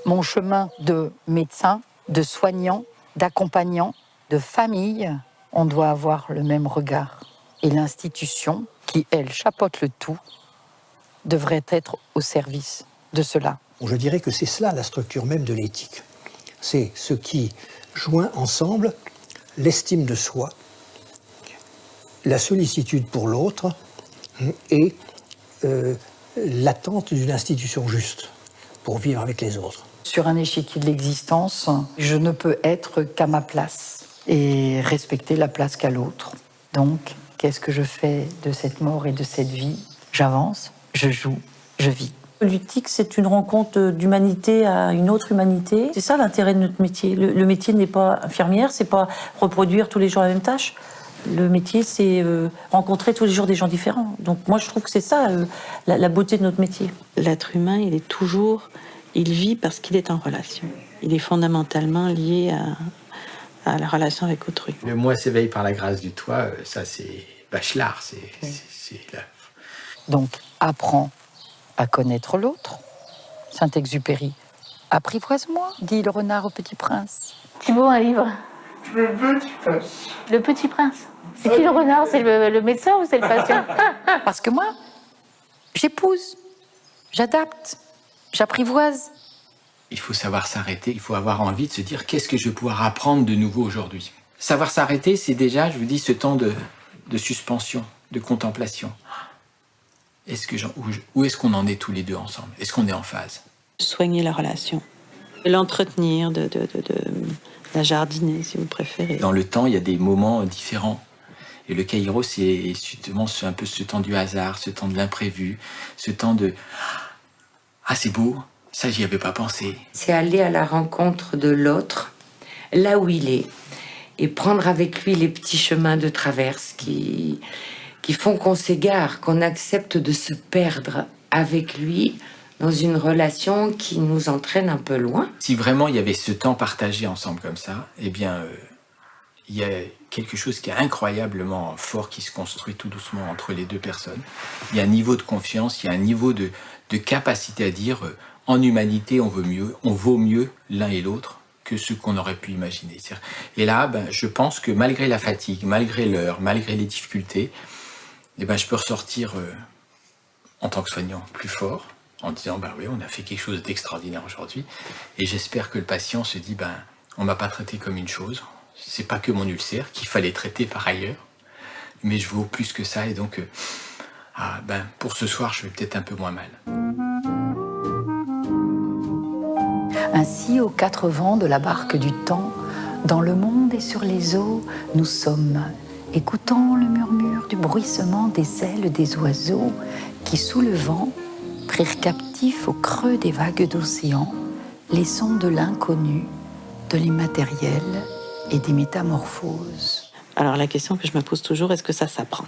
mon chemin de médecin, de soignant, d'accompagnant, de famille, on doit avoir le même regard. Et l'institution, qui, elle, chapeaute le tout, devrait être au service de cela. Je dirais que c'est cela la structure même de l'éthique. C'est ce qui joint ensemble l'estime de soi, la sollicitude pour l'autre et l'attente d'une institution juste pour vivre avec les autres. Sur un échiquier de l'existence, je ne peux être qu'à ma place et respecter la place qu'a l'autre. Donc, qu'est-ce que je fais de cette mort et de cette vie? J'avance, je joue, je vis. L'éthique, c'est une rencontre d'humanité à une autre humanité. C'est ça l'intérêt de notre métier. Le métier n'est pas infirmière, c'est pas reproduire tous les jours la même tâche. Le métier, c'est rencontrer tous les jours des gens différents. Donc moi, je trouve que c'est ça la beauté de notre métier. L'être humain, il vit parce qu'il est en relation. Il est fondamentalement lié à la relation avec autrui. Le moi s'éveille par la grâce du toi, ça c'est Bachelard, c'est là. Donc, apprends à connaître l'autre. Saint-Exupéry. Apprivoise-moi, dit le renard au Petit Prince. Thibaut, un livre. Le Petit Prince. Le Petit Prince. C'est qui le renard? C'est le médecin ou c'est le patient? Parce que moi, j'épouse, j'adapte, j'apprivoise. Il faut savoir s'arrêter, il faut avoir envie de se dire qu'est-ce que je vais pouvoir apprendre de nouveau aujourd'hui. Savoir s'arrêter, c'est déjà, je vous dis, ce temps de suspension, de contemplation. Où est-ce qu'on en est tous les deux ensemble? Est-ce qu'on est en phase? Soigner la relation, l'entretenir, de la jardiner, si vous préférez. Dans le temps, il y a des moments différents. Et le Kairos, c'est justement un peu ce temps du hasard, ce temps de l'imprévu, ce temps de « Ah, c'est beau, ça, j'y avais pas pensé. » C'est aller à la rencontre de l'autre, là où il est, et prendre avec lui les petits chemins de traverse qui font qu'on s'égare, qu'on accepte de se perdre avec lui dans une relation qui nous entraîne un peu loin. Si vraiment il y avait ce temps partagé ensemble comme ça, eh bien, il y a quelque chose qui est incroyablement fort qui se construit tout doucement entre les deux personnes. Il y a un niveau de confiance, il y a un niveau de capacité à dire en humanité, on vaut mieux l'un et l'autre que ce qu'on aurait pu imaginer. Et là, je pense que malgré la fatigue, malgré l'heure, malgré les difficultés, je peux ressortir en tant que soignant plus fort, en disant oui, on a fait quelque chose d'extraordinaire aujourd'hui, et j'espère que le patient se dit on m'a pas traité comme une chose, c'est pas que mon ulcère qu'il fallait traiter par ailleurs, mais je vaux plus que ça, et donc pour ce soir je vais peut-être un peu moins mal. Ainsi, aux quatre vents de la barque du temps, dans le monde et sur les eaux, nous sommes, écoutant le murmure du bruissement des ailes des oiseaux qui, sous le vent, prirent captifs au creux des vagues d'océan les sons de l'inconnu, de l'immatériel et des métamorphoses. Alors la question que je me pose toujours, est-ce que ça s'apprend?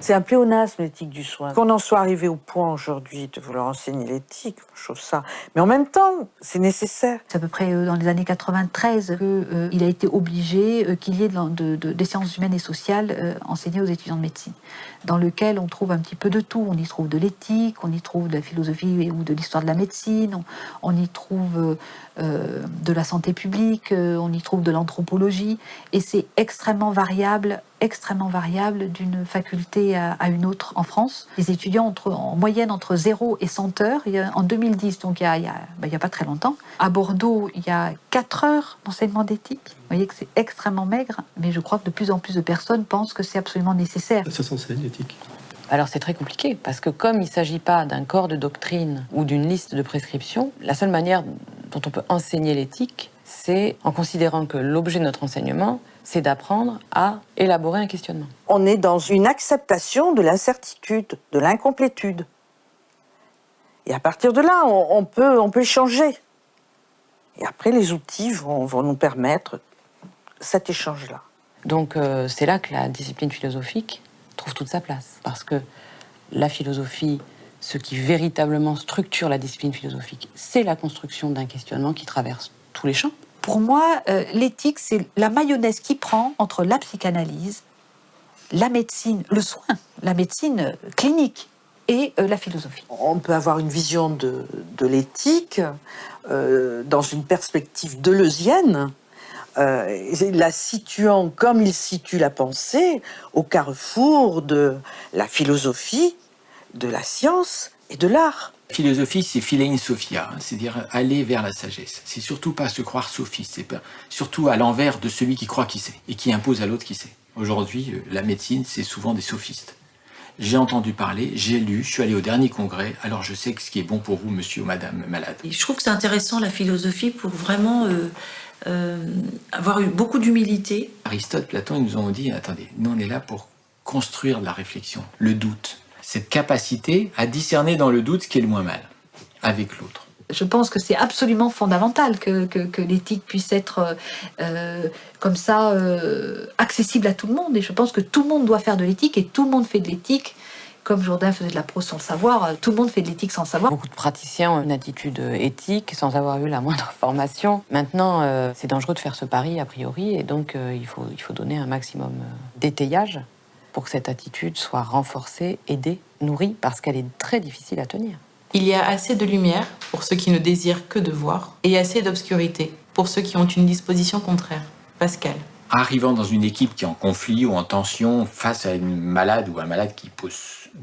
C'est un pléonasme, l'éthique du soin. Qu'on en soit arrivé au point aujourd'hui de vouloir enseigner l'éthique, je trouve ça. Mais en même temps, c'est nécessaire. C'est à peu près dans les années 93 qu'il a été obligé qu'il y ait des sciences humaines et sociales enseignées aux étudiants de médecine, dans lequel on trouve un petit peu de tout. On y trouve de l'éthique, on y trouve de la philosophie ou de l'histoire de la médecine, on y trouve de la santé publique, on y trouve de l'anthropologie, et c'est extrêmement variable d'une faculté à une autre en France. Les étudiants en moyenne entre 0 et 100 heures. En 2010, donc il y a pas très longtemps, à Bordeaux, il y a 4 heures d'enseignement d'éthique. Vous voyez que c'est extrêmement maigre, mais je crois que de plus en plus de personnes pensent que c'est absolument nécessaire. Ça s'enseigne l'éthique. Alors c'est très compliqué, parce que comme il ne s'agit pas d'un corps de doctrine ou d'une liste de prescriptions, la seule manière dont on peut enseigner l'éthique, c'est en considérant que l'objet de notre enseignement, c'est d'apprendre à élaborer un questionnement. On est dans une acceptation de l'incertitude, de l'incomplétude. Et à partir de là, on peut échanger. Et après, les outils vont nous permettre cet échange-là. Donc c'est là que la discipline philosophique trouve toute sa place. Parce que la philosophie, ce qui véritablement structure la discipline philosophique, c'est la construction d'un questionnement qui traverse tous les champs. Pour moi, l'éthique, c'est la mayonnaise qui prend entre la psychanalyse, la médecine, le soin, la médecine clinique et la philosophie. On peut avoir une vision de l'éthique dans une perspective deleuzienne, la situant comme il situe la pensée au carrefour de la philosophie, de la science et de l'art. La philosophie, c'est philein sophia, c'est-à-dire aller vers la sagesse. C'est surtout pas se croire sophiste, c'est surtout à l'envers de celui qui croit qui sait et qui impose à l'autre qui sait. Aujourd'hui, la médecine, c'est souvent des sophistes. J'ai entendu parler, j'ai lu, je suis allé au dernier congrès, alors je sais que ce qui est bon pour vous, monsieur ou madame malade. Et je trouve que c'est intéressant, la philosophie, pour vraiment avoir eu beaucoup d'humilité. Aristote, Platon, ils nous ont dit, attendez, nous on est là pour construire de la réflexion, le doute. Cette capacité à discerner dans le doute ce qui est le moins mal, avec l'autre. Je pense que c'est absolument fondamental que l'éthique puisse être comme ça accessible à tout le monde. Et je pense que tout le monde doit faire de l'éthique et tout le monde fait de l'éthique. Comme Jourdain faisait de la prose sans le savoir, tout le monde fait de l'éthique sans le savoir. Beaucoup de praticiens ont une attitude éthique sans avoir eu la moindre formation. Maintenant, c'est dangereux de faire ce pari a priori et donc il faut donner un maximum d'étayage pour que cette attitude soit renforcée, aidée, nourrie, parce qu'elle est très difficile à tenir. Il y a assez de lumière pour ceux qui ne désirent que de voir, et assez d'obscurité pour ceux qui ont une disposition contraire. Pascal. Arrivant dans une équipe qui est en conflit ou en tension face à une malade ou un malade qui pose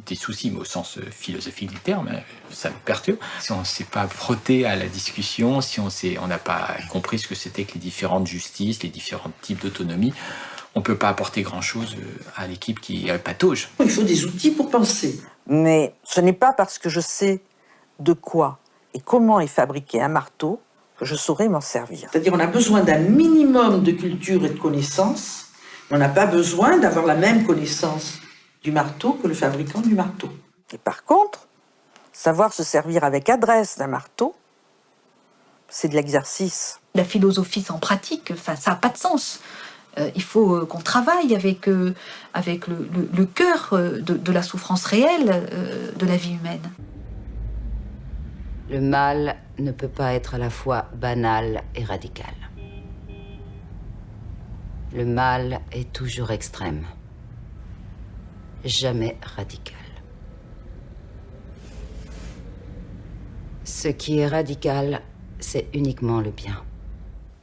des soucis, mais au sens philosophique du terme, ça me perturbe. Si on ne s'est pas frotté à la discussion, si on n'a pas compris ce que c'était que les différentes justices, les différents types d'autonomie, on ne peut pas apporter grand-chose à l'équipe qui patauge. Il faut des outils pour penser. Mais ce n'est pas parce que je sais de quoi et comment est fabriqué un marteau que je saurai m'en servir. C'est-à-dire qu'on a besoin d'un minimum de culture et de connaissances. On n'a pas besoin d'avoir la même connaissance du marteau que le fabricant du marteau. Et par contre, savoir se servir avec adresse d'un marteau, c'est de l'exercice. La philosophie sans pratique, ça n'a pas de sens. Il faut qu'on travaille avec le cœur de la souffrance réelle de la vie humaine. Le mal ne peut pas être à la fois banal et radical. Le mal est toujours extrême, jamais radical. Ce qui est radical, c'est uniquement le bien.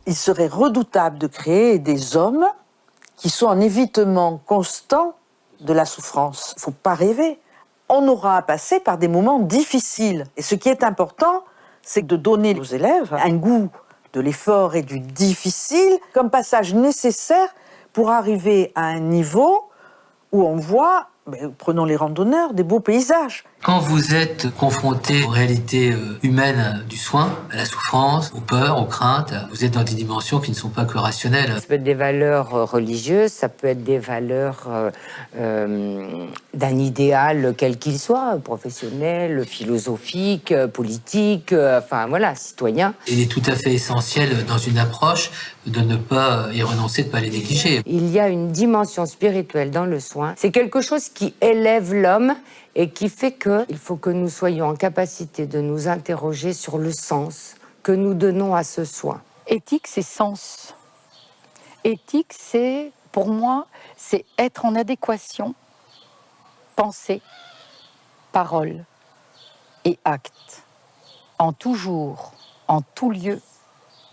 Il serait redoutable de créer des hommes qui sont en évitement constant de la souffrance. Il ne faut pas rêver. On aura à passer par des moments difficiles. Et ce qui est important, c'est de donner aux élèves un goût de l'effort et du difficile comme passage nécessaire pour arriver à un niveau où on voit, prenons les randonneurs, des beaux paysages. Quand vous êtes confronté aux réalités humaines du soin, à la souffrance, aux peurs, aux craintes, vous êtes dans des dimensions qui ne sont pas que rationnelles. Ça peut être des valeurs religieuses, ça peut être des valeurs d'un idéal quel qu'il soit, professionnel, philosophique, politique, enfin voilà, citoyen. Il est tout à fait essentiel dans une approche de ne pas y renoncer, de ne pas les négliger. Il y a une dimension spirituelle dans le soin. C'est quelque chose qui élève l'homme et qui fait qu'il faut que nous soyons en capacité de nous interroger sur le sens que nous donnons à ce soin. Éthique, c'est sens. Éthique, c'est, pour moi, c'est être en adéquation, pensée, parole et acte, en tout jour, en tout lieu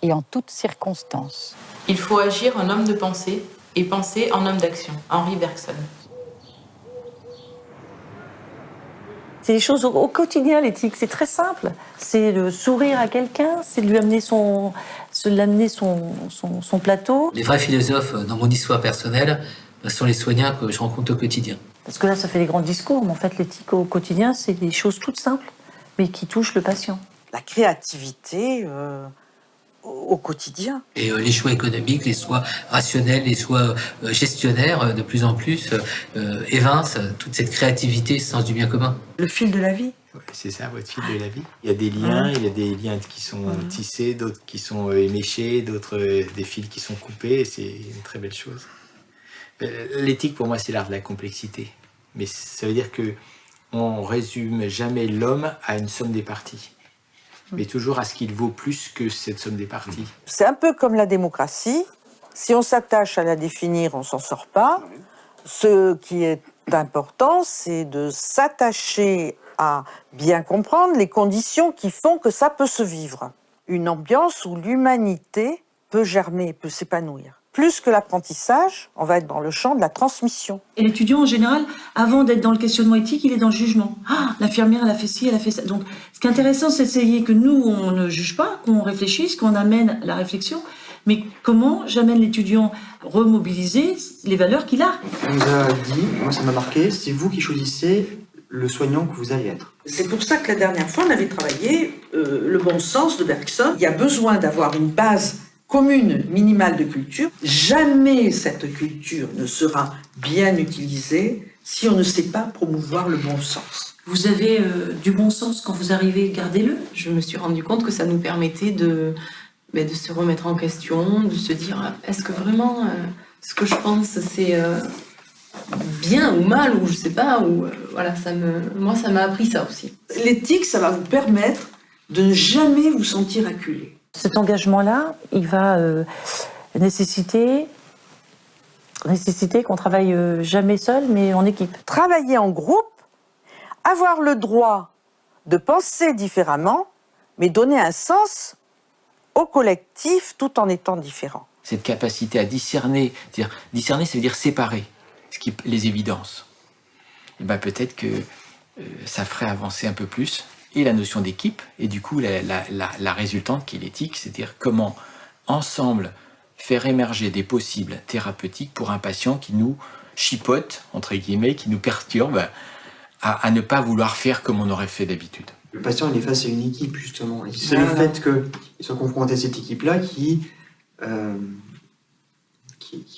et en toutes circonstances. Il faut agir en homme de pensée et penser en homme d'action. Henri Bergson. C'est des choses au quotidien, l'éthique, c'est très simple. C'est de sourire à quelqu'un, c'est de lui amener son plateau. Les vrais philosophes, dans mon histoire personnelle, sont les soignants que je rencontre au quotidien. Parce que là, ça fait des grands discours, mais en fait, l'éthique au quotidien, c'est des choses toutes simples, mais qui touchent le patient. La créativité au quotidien. Et les choix économiques, les choix rationnels, les choix gestionnaires, de plus en plus, évincent toute cette créativité, ce sens du bien commun. Le fil de la vie. Ouais, c'est ça, votre fil de la vie. Il y a des liens, il y a des liens qui sont tissés, d'autres qui sont éméchés, d'autres des fils qui sont coupés, c'est une très belle chose. L'éthique, pour moi, c'est l'art de la complexité. Mais ça veut dire que on résume jamais l'homme à une somme des parties, mais toujours à ce qu'il vaut plus que cette somme des parties. C'est un peu comme la démocratie. Si on s'attache à la définir, on s'en sort pas. Ce qui est important, c'est de s'attacher à bien comprendre les conditions qui font que ça peut se vivre. Une ambiance où l'humanité peut germer, peut s'épanouir. Plus que l'apprentissage, on va être dans le champ de la transmission. Et l'étudiant, en général, avant d'être dans le questionnement éthique, il est dans le jugement. Ah, l'infirmière, elle a fait ci, elle a fait ça. Donc, ce qui est intéressant, c'est d'essayer que nous, on ne juge pas, qu'on réfléchisse, qu'on amène la réflexion. Mais comment j'amène l'étudiant remobiliser les valeurs qu'il a? On nous a dit, moi ça m'a marqué, c'est vous qui choisissez le soignant que vous allez être. C'est pour ça que la dernière fois, on avait travaillé le bon sens de Bergson. Il y a besoin d'avoir une base commune minimale de culture. Jamais cette culture ne sera bien utilisée si on ne sait pas promouvoir le bon sens. Vous avez du bon sens quand vous arrivez, gardez-le. Je me suis rendu compte que ça nous permettait de se remettre en question, de se dire est-ce que vraiment ce que je pense c'est bien ou mal ou je sais pas ou voilà moi ça m'a appris ça aussi. L'éthique, ça va vous permettre de ne jamais vous sentir acculé. Cet engagement-là, il va nécessiter qu'on travaille jamais seul, mais en équipe. Travailler en groupe, avoir le droit de penser différemment, mais donner un sens au collectif tout en étant différent. Cette capacité à discerner, c'est-à-dire discerner, ça veut dire séparer les évidences. Et ben peut-être que ça ferait avancer un peu plus et la notion d'équipe, et du coup la résultante qui est l'éthique, c'est-à-dire comment ensemble faire émerger des possibles thérapeutiques pour un patient qui nous chipote, entre guillemets, qui nous perturbe à ne pas vouloir faire comme on aurait fait d'habitude. Le patient il est face à une équipe justement, et c'est le fait qu'il soit confronté à cette équipe-là qui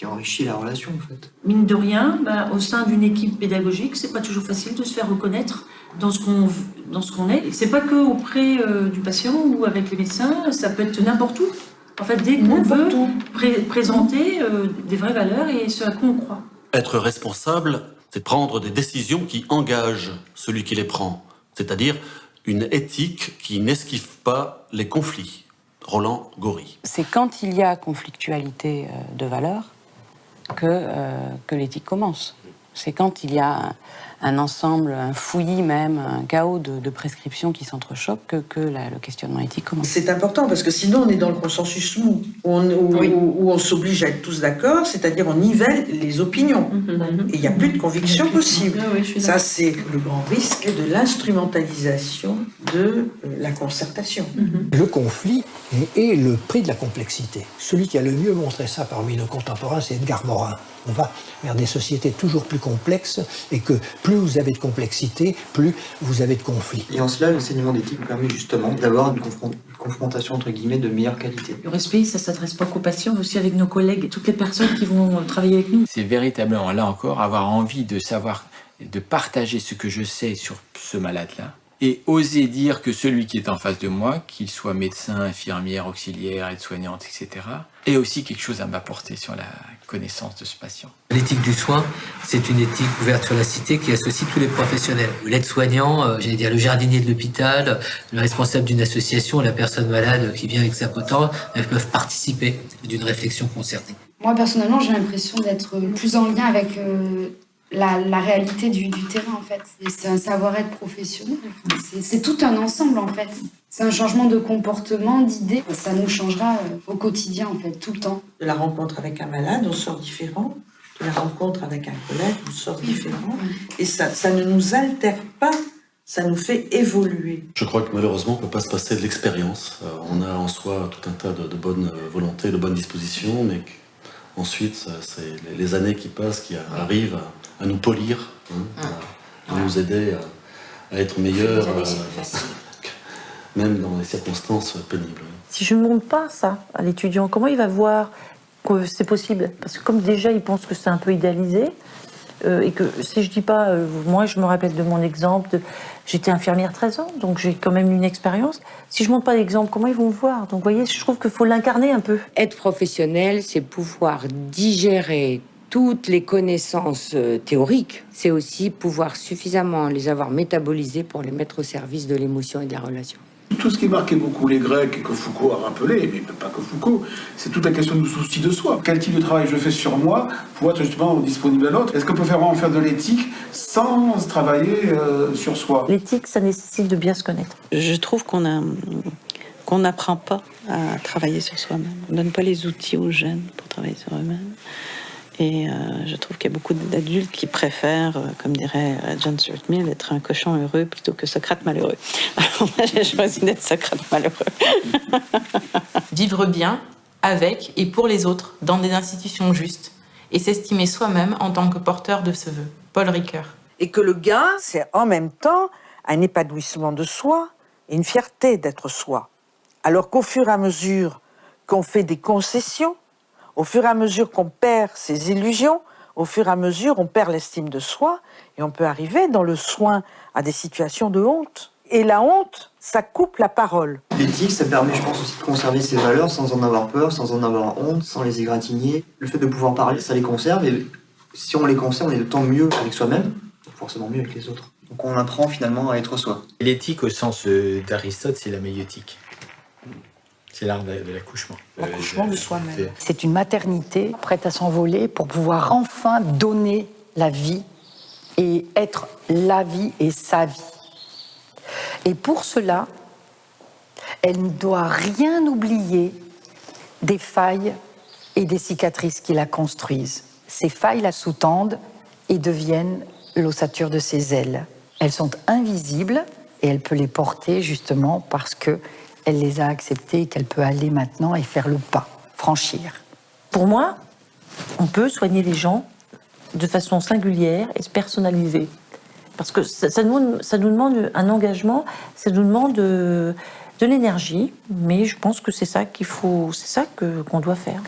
enrichit la relation en fait. Mine de rien, au sein d'une équipe pédagogique, c'est pas toujours facile de se faire reconnaître dans ce qu'on est. Et c'est pas que auprès du patient ou avec les médecins, ça peut être n'importe où. En fait, dès qu'on veut présenter des vraies valeurs et ce à quoi on croit. Être responsable, c'est prendre des décisions qui engagent celui qui les prend. C'est-à-dire une éthique qui n'esquive pas les conflits. Roland Gori. C'est quand il y a conflictualité de valeurs que l'éthique commence. C'est quand il y a un ensemble, un fouillis même, un chaos de prescriptions qui s'entrechoquent que le questionnement éthique commence. C'est important parce que sinon on est dans le consensus mou, où on s'oblige à être tous d'accord, c'est-à-dire on nivelle les opinions. Et il n'y a plus de conviction possible. Ça, c'est le grand risque de l'instrumentalisation de la concertation. Le conflit est le prix de la complexité. Celui qui a le mieux montré ça parmi nos contemporains, c'est Edgar Morin. On va vers des sociétés toujours plus complexes et que plus vous avez de complexité, plus vous avez de conflits. Et en cela, l'enseignement d'éthique permet justement d'avoir une confrontation entre guillemets de meilleure qualité. Le respect, ça s'adresse pas qu'aux patients, mais aussi avec nos collègues, toutes les personnes qui vont travailler avec nous. C'est véritablement, là encore, avoir envie de savoir, de partager ce que je sais sur ce malade-là, et oser dire que celui qui est en face de moi, qu'il soit médecin, infirmière, auxiliaire, aide-soignante, etc., ait aussi quelque chose à m'apporter sur la connaissance de ce patient. L'éthique du soin, c'est une éthique ouverte sur la cité qui associe tous les professionnels. L'aide-soignant, j'allais dire le jardinier de l'hôpital, le responsable d'une association, la personne malade qui vient avec sa potence, elles peuvent participer d'une réflexion concertée. Moi, personnellement, j'ai l'impression d'être plus en lien avec la réalité du terrain, en fait. C'est un savoir-être professionnel. C'est tout un ensemble, en fait. C'est un changement de comportement, d'idées. Ça nous changera au quotidien, en fait, tout le temps. De la rencontre avec un malade, on sort différent. De la rencontre avec un collègue, on sort différent. Et ça ne nous altère pas, ça nous fait évoluer. Je crois que malheureusement, on ne peut pas se passer de l'expérience. On a en soi tout un tas de bonnes volontés, de bonnes dispositions, mais ensuite, c'est les années qui passent qui arrivent à nous polir, à nous aider à être meilleurs, même dans les circonstances pénibles. Si je ne montre pas ça à l'étudiant, comment il va voir que c'est possible? Parce que comme déjà il pense que c'est un peu idéalisé, et que si je dis pas, moi je me rappelle de mon exemple, j'étais infirmière 13 ans, donc j'ai quand même une expérience. Si je montre pas l'exemple, comment ils vont le voir? Donc vous voyez, je trouve qu'il faut l'incarner un peu. Être professionnel, c'est pouvoir digérer toutes les connaissances théoriques, c'est aussi pouvoir suffisamment les avoir métabolisées pour les mettre au service de l'émotion et de la relation. Tout ce qui marquait beaucoup les Grecs et que Foucault a rappelé, mais pas que Foucault, c'est toute la question du souci de soi. Quel type de travail je fais sur moi pour être justement disponible à l'autre? Est-ce qu'on peut vraiment faire de l'éthique sans travailler sur soi? L'éthique, ça nécessite de bien se connaître. Je trouve qu'on n'apprend pas à travailler sur soi-même. On ne donne pas les outils aux jeunes pour travailler sur eux-mêmes. Et je trouve qu'il y a beaucoup d'adultes qui préfèrent, comme dirait John Stuart Mill, être un cochon heureux plutôt que Socrate malheureux. Alors moi, j'ai choisi d'être Socrate malheureux. Vivre bien avec et pour les autres dans des institutions justes et s'estimer soi-même en tant que porteur de ce vœu. Paul Ricoeur. Et que le gain, c'est en même temps un épanouissement de soi et une fierté d'être soi. Alors qu'au fur et à mesure qu'on fait des concessions, au fur et à mesure qu'on perd ses illusions, au fur et à mesure on perd l'estime de soi et on peut arriver dans le soin à des situations de honte. Et la honte, ça coupe la parole. L'éthique, ça permet, je pense, aussi de conserver ses valeurs sans en avoir peur, sans en avoir honte, sans les égratigner. Le fait de pouvoir parler, ça les conserve et si on les conserve, on est d'autant mieux avec soi-même, forcément mieux avec les autres. Donc on apprend finalement à être soi. L'éthique au sens d'Aristote, c'est la méiotique. C'est l'art de l'accouchement. L'accouchement de soi-même. C'est une maternité prête à s'envoler pour pouvoir enfin donner la vie et être la vie et sa vie. Et pour cela, elle ne doit rien oublier des failles et des cicatrices qui la construisent. Ces failles la sous-tendent et deviennent l'ossature de ses ailes. Elles sont invisibles et elle peut les porter justement parce que elle les a acceptées et qu'elle peut aller maintenant et faire le pas, franchir. Pour moi, on peut soigner les gens de façon singulière et personnalisée. Parce que ça nous demande un engagement, ça nous demande de l'énergie, mais je pense que c'est ça qu'on doit faire.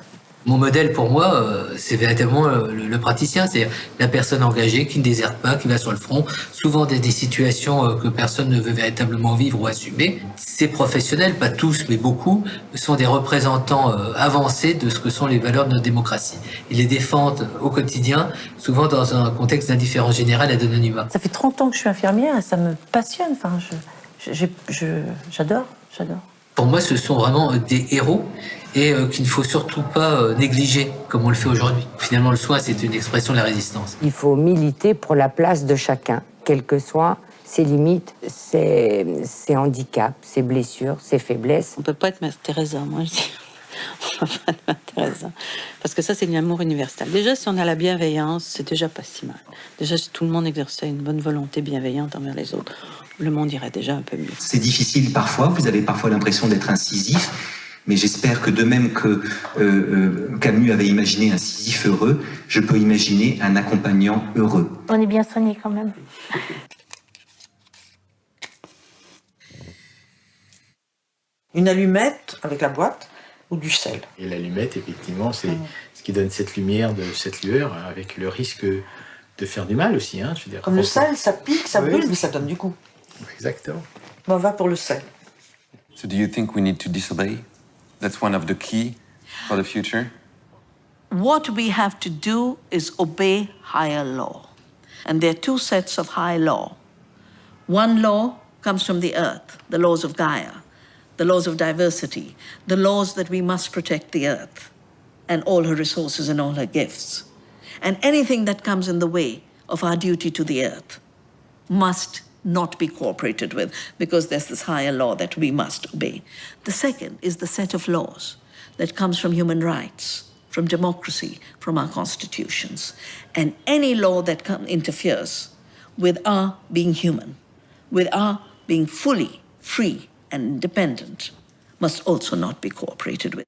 Mon modèle pour moi, c'est véritablement le praticien, c'est-à-dire la personne engagée qui ne déserte pas, qui va sur le front, souvent des situations que personne ne veut véritablement vivre ou assumer. Ces professionnels, pas tous mais beaucoup, sont des représentants avancés de ce que sont les valeurs de notre démocratie. Ils les défendent au quotidien, souvent dans un contexte d'indifférence générale et d'anonymat. Ça fait 30 ans que je suis infirmière et ça me passionne, enfin, j'adore. Pour moi, ce sont vraiment des héros et qu'il ne faut surtout pas négliger comme on le fait aujourd'hui. Finalement, le soin, c'est une expression de la résistance. Il faut militer pour la place de chacun, quelles que soient ses limites, ses handicaps, ses blessures, ses faiblesses. On ne peut pas être Mère Teresa, moi je dis. On ne peut pas être Mère Teresa. Parce que ça, c'est l'amour universel. Déjà, si on a la bienveillance, c'est déjà pas si mal. Déjà, si tout le monde exerçait une bonne volonté bienveillante envers les autres, le monde irait déjà un peu mieux. C'est difficile parfois, vous avez parfois l'impression d'être incisif, mais j'espère que de même que Camus avait imaginé un Sisyphe heureux, je peux imaginer un accompagnant heureux. On est bien soigné quand même. Une allumette avec la boîte ou du sel. Et l'allumette, effectivement, c'est ce qui donne cette lumière, cette lueur, avec le risque de faire du mal aussi. Hein, je veux dire, comme le sel, ça pique, ça brûle, mais ça donne du goût. Exactement. On va pour le sel. So do you think we need to disobey? That's one of the key for the future? What we have to do is obey higher law. And there are two sets of high law. One law comes from the earth, the laws of Gaia, the laws of diversity, the laws that we must protect the earth and all her resources and all her gifts. And anything that comes in the way of our duty to the earth must not be cooperated with, because there's this higher law that we must obey. The second is the set of laws that comes from human rights, from democracy, from our constitutions. And any law that interferes with our being human, with our being fully free and independent, must also not be cooperated with.